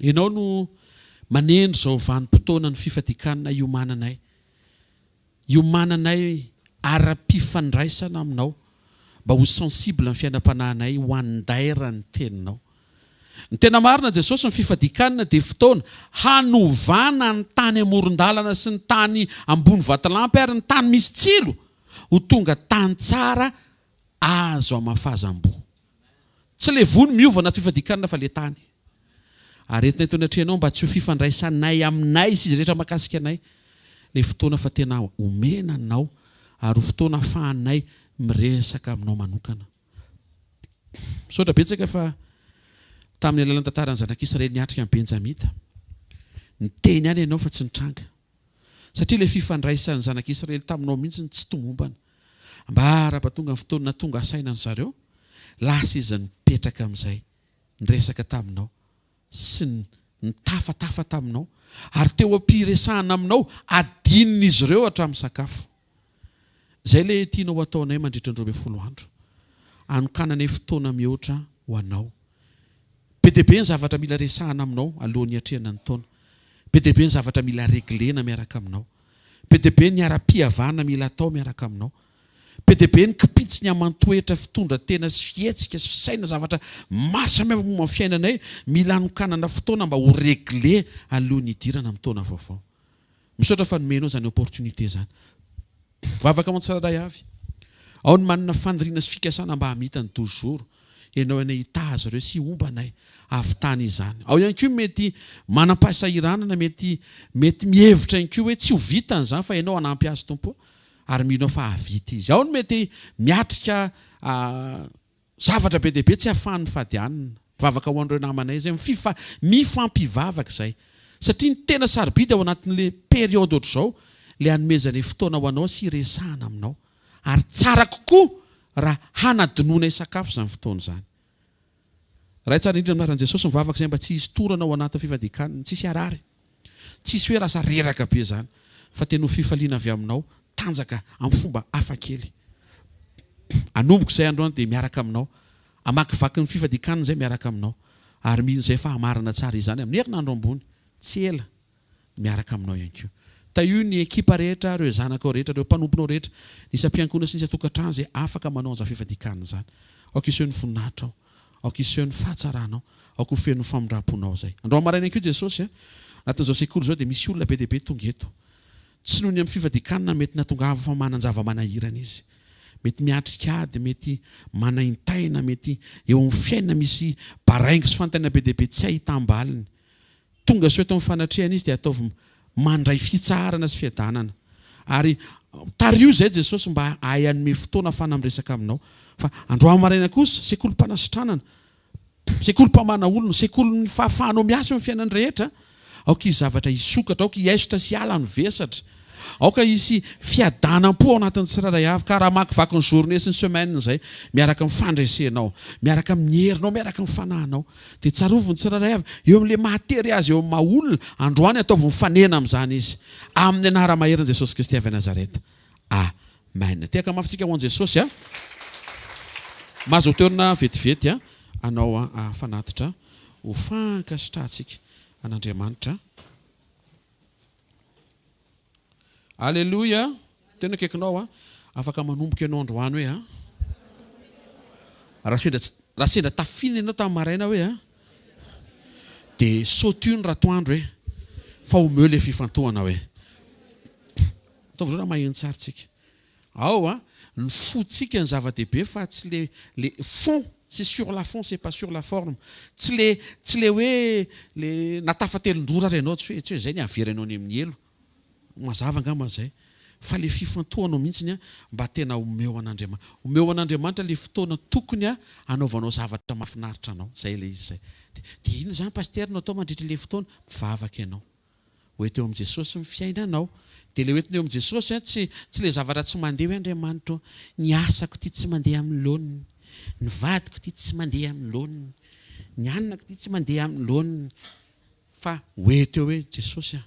Ianao no manendry izao vanim-potoana ny fifadian-kanina iomananay. Iomananay ara-pifandraisana aminao mba ho sensible ny fiainam-panahinay ho andaira ny teninao. Ny tena marina Jesosy ny fifadian-kanina dia fotoana hanovana ny tany amoron-dalana sy ny tany ambony vatalampy ary ny tany misy tsilo ho tonga tany tsara azo amafazam-bo. Tsy le vony miova anaty fifadian-kanina fa le tany. Ary entina eto anatrehanao mba tsy ho fifandraisanay aminay sy izy rehetra makasika anay. Le fotoana fa tena omena anao ary fotoana ahafahanay miresaka aminao manokana. Misaotra betsaka fa tamin'ny alalan'ny tantaran'ny zanak'Israely niatrika amin'ny Benjamita. Niteny ihany ianao fa tsy nitranga. Satria ilay fifandraisan'ny zanak'Israely taminao mihitsy tsy tomombana. Ambara-patonga ny fotoana tonga asaina ny zareo, lasa izy nipetraka amin'izay, niresaka taminao sy nitafatafa taminao ary teo ampiresahana aminao adinon'izy ireo hatramin'ny sakafo. Izay ilay tianao ataonay mandritra ny 12 andro. Anokananay fotoana mihoatra ho anao. Be dia be ny zavatra mila resahana aminao alohan'ny hatrehana ny taona. Be dia be ny zavatra mila reglena miaraka aminao. Be dia be ny ara-pihavana mila atao miaraka aminao. Be dia be ny kipitsy ny amantoetra fitondra tena sy fihetsika sy fisaina zavatra maro samihafa momba ny fiainanay mila anokanana fotoana mba ho regle alohan'ny hidirana amin'ny taona vaovao. Misaotra fa nomenao izany opportunité izany. Vavaka aman-tsiraray avy. Ao ny manana fandiriana sy fikasana mba hamita ny toujours. Ianao anay hitazy ireo sy ombanay avy tany izany. Ao ihany koa mety manam-pahasahiranana, mety mihevitra ihany koa hoe tsy ho vitany izany fa ianao hanampy azy Tompo ary minao fa havita izy. Ao ny mety miatrika zavatra be dia be tsy ahafahany fadianina. Vavaka ho an'ireo namanay izay mifampivavaka izay. Satria ny tena sarobidy ao anatin'le période ohatr'izao le hanomezana fotoana ho anao sy resahana aminao. Ary tsara kokoa raha hanadinonay sakafo izany fotoana izany. Raha tsara indrindra amin'anaran'i Jesosy mivavaka izay mba tsy hisy torana ao anatin'ny fifadian-kanina, tsy hisy arary. Tsy hisy hoe rasa reraka be izany, fa tena ho fifaliana avy aminao, tanjaka amin'ny fomba hafakely. Anomboko izay androany dia miaraka aminao, amakivaky ny fifadian-kanina izay miaraka aminao, ary mino izay fa hamarana tsara izany amin'ny herinandro ambony, tsy ela miaraka aminao ihany koa. Io ny ekipa rehetra, ireo zanakao rehetra, ireo mpanomponao rehetra, isam-piankonana sy nisy atokantrano izay afaka manao an'izany fifadian-kanina izany. Aoka iseho ny voninahitra ao, aoka iseho ny fahatsarana ao, aoka ho feno ny famindram-ponao izay. Andro amaraina koa Jesosy, anatin'izao sekoly izao dia misy olona be dia be tonga eto. Tsy noho ny amin'ny fifadian-kanina mety natongava fa manan-java manahirana izy. Mety miatrika ady, mety manaintaina, mety eo amin'ny fiainana misy baraingo sy fanontaniana be dia be tsy ahitam-baliny. Tonga soa eto amin'ny fanatrehana izy dia ataovy mandray fitsarana sy fiadanana. Ary tario izay Jesosy mba ahay hanome fotoana afahana miresaka aminao. Fa andro amaraina kosa sekoly fanasitranana, sekoly mpamana olona, sekoly ny fahafahanao miasa amin'ny fiainany rehetra. Aoka izy zavatra hisokatra, aoka hiaisitra sy ala ny vesatra. aoka isy fiadanam-po ao anatin'ny tsirairay avy ka raha makivaky ny journée sy ny semaine zay miaraka mifandresenao, miaraka mierinao, miaraka mifanahinao. Dia tsarovy ny tsirairay avy eo amin'ilay matery azy, eo amin'ny maha-olona androany ataovy mifanena amin'izany izy. Amin'ny anara-maherin' Jesosy Kristy avy Nazareta. Amen. Tiaka mafitsika ho an'i Jesosy a. Mahazo toerana vetivety a, anao fanatitra ho fankasitrahantsika an'Andriamanitra. Alléluia. Tena kaikinao a, afaka manomboka ianao androany hoe a. Raha sendra tafina ianao tamin'ny maraina hoe a. Dia sautio ny ratoandro hoe fa homeo ilay fifantohana hoe. Ataovy raha maheno tsara tsika. Ao a, ny fotsika ny zava-dehibe fa tsy le fond, c'est sur la fond, c'est pas sur la forme. Tsy le hoe le natafatelo-ndrora ianao, tsy hoe zay ny averanao ny amin'ny elo. Mazava angamba zay. Fa le fifantohanao mihitsy mba tena homeo an'Andriamanitra. Homeo an'Andriamanitra le fotoana tokony anaovanao zavatra mahafinaritra anao. Zay le izy zay. Dia ino zany paster no atao mandritra le fotoana? Mivavaka ianao. Hoet eo amin'i Jesosy mifiainanao. Dia le hoetiny eo amin'i Jesosy tsy le zavatra tsy mandeha hoe Andriamanitra, ny asako ity tsy mandeha amin'ny laoniny, ny vadiko ity tsy mandeha amin'ny laoniny, ny anako ity tsy mandeha amin'ny laoniny. Fa hoet eo hoe Jesosy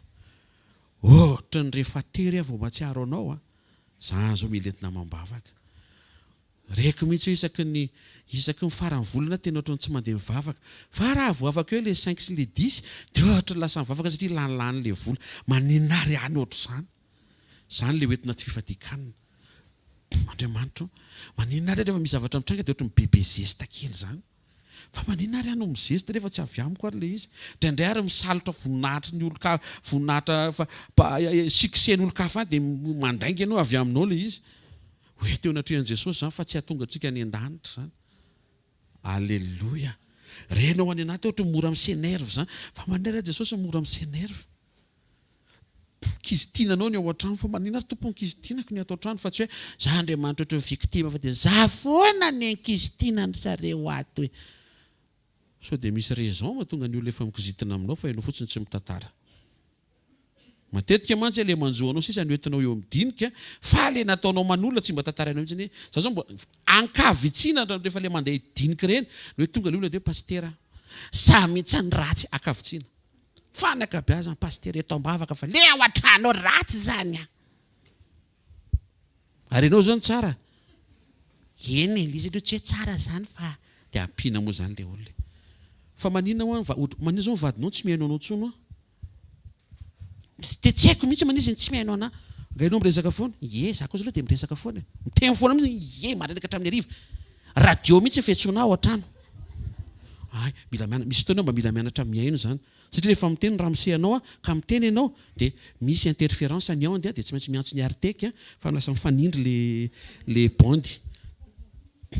ohatra ny rehefa tery vao matsiaro anao zany zao mila entina mambavaka. Reko mihitsy isaky ny farany volana tena ohatrany tsy mandeha mivavaka. Fa raha voavaka eo le 5 sy le 10 dia ohatra lasa mivavaka satria lanilany le vola. Maninona ary any ohatra zany. Zany le hoetina ty Fifadian-kanina. Andriamanitra, maninona ary rehefa misy zavatra mitranga dia ohatra bebe zesta kely zany. Fa maninona ary any mizesta rehefa tsy avy amiko ary le izy. Indraindray ary misalotra voninahitra ny olo-kafa, voninahitra succès-ny olo-kafa dia mandainga ianao avy aminao le izy. Hoe teo natrehan'i Jesosy zany fa tsy hahatonga antsika any an-danitra zany. Alléluia. Renao any anaty ohatra mora misenerve zany. Fa maninona ary Jesosy mora misenerve. Kizitinanao ny ao an-trano fa maninona ary tompony kizitinako ny ato an-trano fa tsy hoe za Andriamanitra ohatra victime fa dia za foana ny ankizitinany zareo ato hoe. So dia misy raison mahatonga ny olona efa mikizitina aminao fa ianao fotsiny tsy mitantara. Matetika mantsy le manjoanao sisa ny hoentinao eo amin'dinika fa le nataonao manolana tsy mba tantarainao mihitsy za zao mba ankavitsina rehefa le mandeha dinika ireny no hoe tonga le olona dia pastera sa mihitsy ny ratsy ankavitsina. Fa ny ankabeazany pastera eto ambavaka fa le ao an-trano ratsy zany ary ianao zany tsara. Eny le izy ireo tsy hoe tsara zany fa dia ampiana moa zany le olona. Fa maninona manina zao mivadinao tsy mihaino anao tsony dia tsy haiko mihitsy maniziny tsy mihaino ana. Gainao miresaka foana? Ie, za koa aloha dia miresaka foana. Miteny foana mihitsy, ie, marainaka hatramin'ny hariva. Radio mihitsy fiantsoana ao an-trano. Ay, mila mianatra, misy fotoana mba mila mianatra mihaino zany. Satria rehefa miteny ramose anao ka miteny ianao dia misy interférence ny ao dia tsy maintsy miantso ny arteky fa lasa mifanindry le bondy.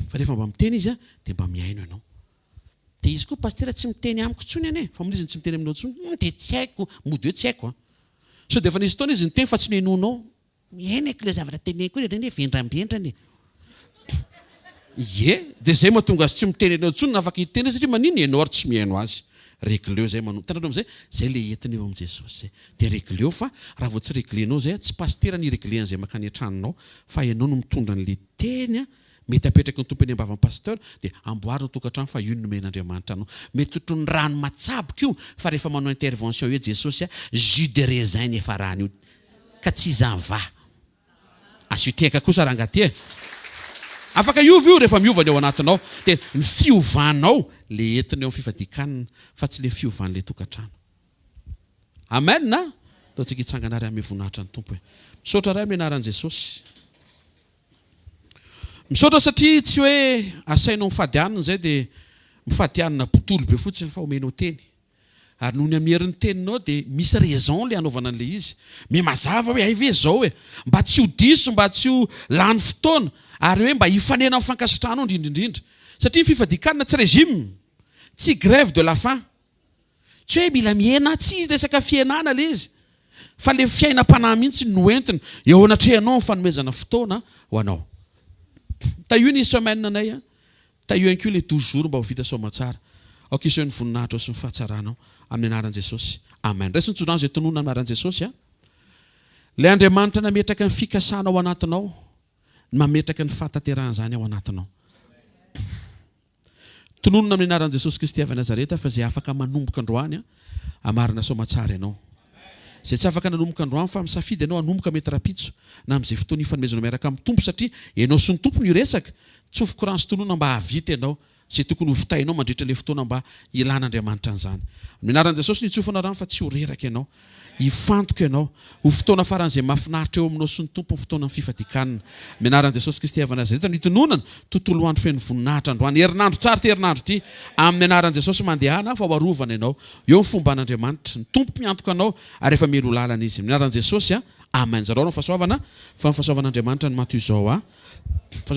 Fa rehefa mba miteny izy dia mba mihaino ianao. Dia izy koa pastera tsy miteny amiko tsony ane, fa moniziny tsy miteny aminao tsony dia tsy haiko, mody hoe tsy haiko. So dia efa nisy fotoana izy niteny fa tsy nohainonao. Mihainako le zavatra teneniko io dia vendrambendrany. Ie, dia zay mahatonga azy tsy miteny anao tsony na afaka hiteny satria manino ianao ary tsy mihaino azy. Régleo zay manao. Tananao amin'izay, zay le entiny eo amin'i Jesosy zay. Dia régleo fa raha vao tsy réglenao zay tsy pastera ny réglen'izay makany an-tranonao fa ianao no mitondra an'le teny mety apetraky ny tompony ambavan'ny pasteur dia amboarina tokantrano fa io no nomen'Andriamanitra anao. Mety ohatran'ny rano matsaboka io fa rehefa manao intervention eo Jesosy jus de raisin ny efa rano io ka tsy izany va. Asiteka kosa rangaty afaka iova io rehefa miova ny ao anatinao dia ny fiovanao le entiny eo amin'ny Fifadian-kanina fa tsy le fiovan'le tokantrano. Amen na? Ataontsika hitsangana ary amin'ny voninahitra ny tompo hoe misaotra ray amin'ny anaran'i Jesosy. Misaotra satria tsy hoe asainao mifadianina zay dia mifadianina botolo be fotsiny fa omenao teny. Ary noho ny amerin'ny teninao dia misy raison le anaovana an'le izy. Me mazava hoe aive zao hoe mba tsy ho diso, mba tsy ho lany fotoana ary hoe mba hifanena amin'ny fankasitrahana indrindrindrindra. Satria Fifadian-kanina tsy régime, tsy grève de la faim. Tsy hoe mila miaina, tsy resaka fiainana le izy. Fa le fiainam-panahy mihitsy no entiny eo anatrehanao ny fanomezana fotoana ho anao. Taio ny semaine anay taio ihany koa le 12 jours mba ho vita soamatsara. Aoka iseho ny voninahitra sy ny fahatsaranao amin'ny anaran'i Jesosy. Amen. Raisiny tsodrano zay tonoana amin'ny anaran'i Jesosy Ilay Andriamanitra nametraka ny fikasana ao anatinao, mametraka ny fahataterahana izany ao anatinao. Tononona amin'ny anaran'i Jesosy Kristy avy Nazareta fa izay afaka manomboka androany amarina soamatsara ianao. Izay tsy afaka nanomboka androany fa misafidy ianao hanomboka mety rapitso na amin'izay fotoana ifanomezana miaraka amin'ny tompo satria ianao sy ny tompo no iresaka. Tsofi korano sy tonona mba havita ianao izay tokony ho vitainao mandritra ilay fotoana mba ilan'Andriamanitra an'izany. Amin'ny anaran'i Jesosy nitsofana rano fa tsy ho reraka ianao. Hifantoka ianao ho fotoana faran'izay mahafinaritra eo aminao sy ny tompo ny fotoana ny fifadian-kanina. Amin'ny anaran'i Jesosy Kristy avy Nazareta nitononana tontolo andro feno voninahitra androany herinandro tsara ty herinandro ty amin'ny anaran'i Jesosy mandehana fa ho arovana ianao eo ny fomba an'Andriamanitra ny tompo miantoka anao ary efa melo lalana izy. Amin'ny anaran'i Jesosy amen. Zareo no fahasoavana fa ny fahasoavan'Andriamanitra ny mato izao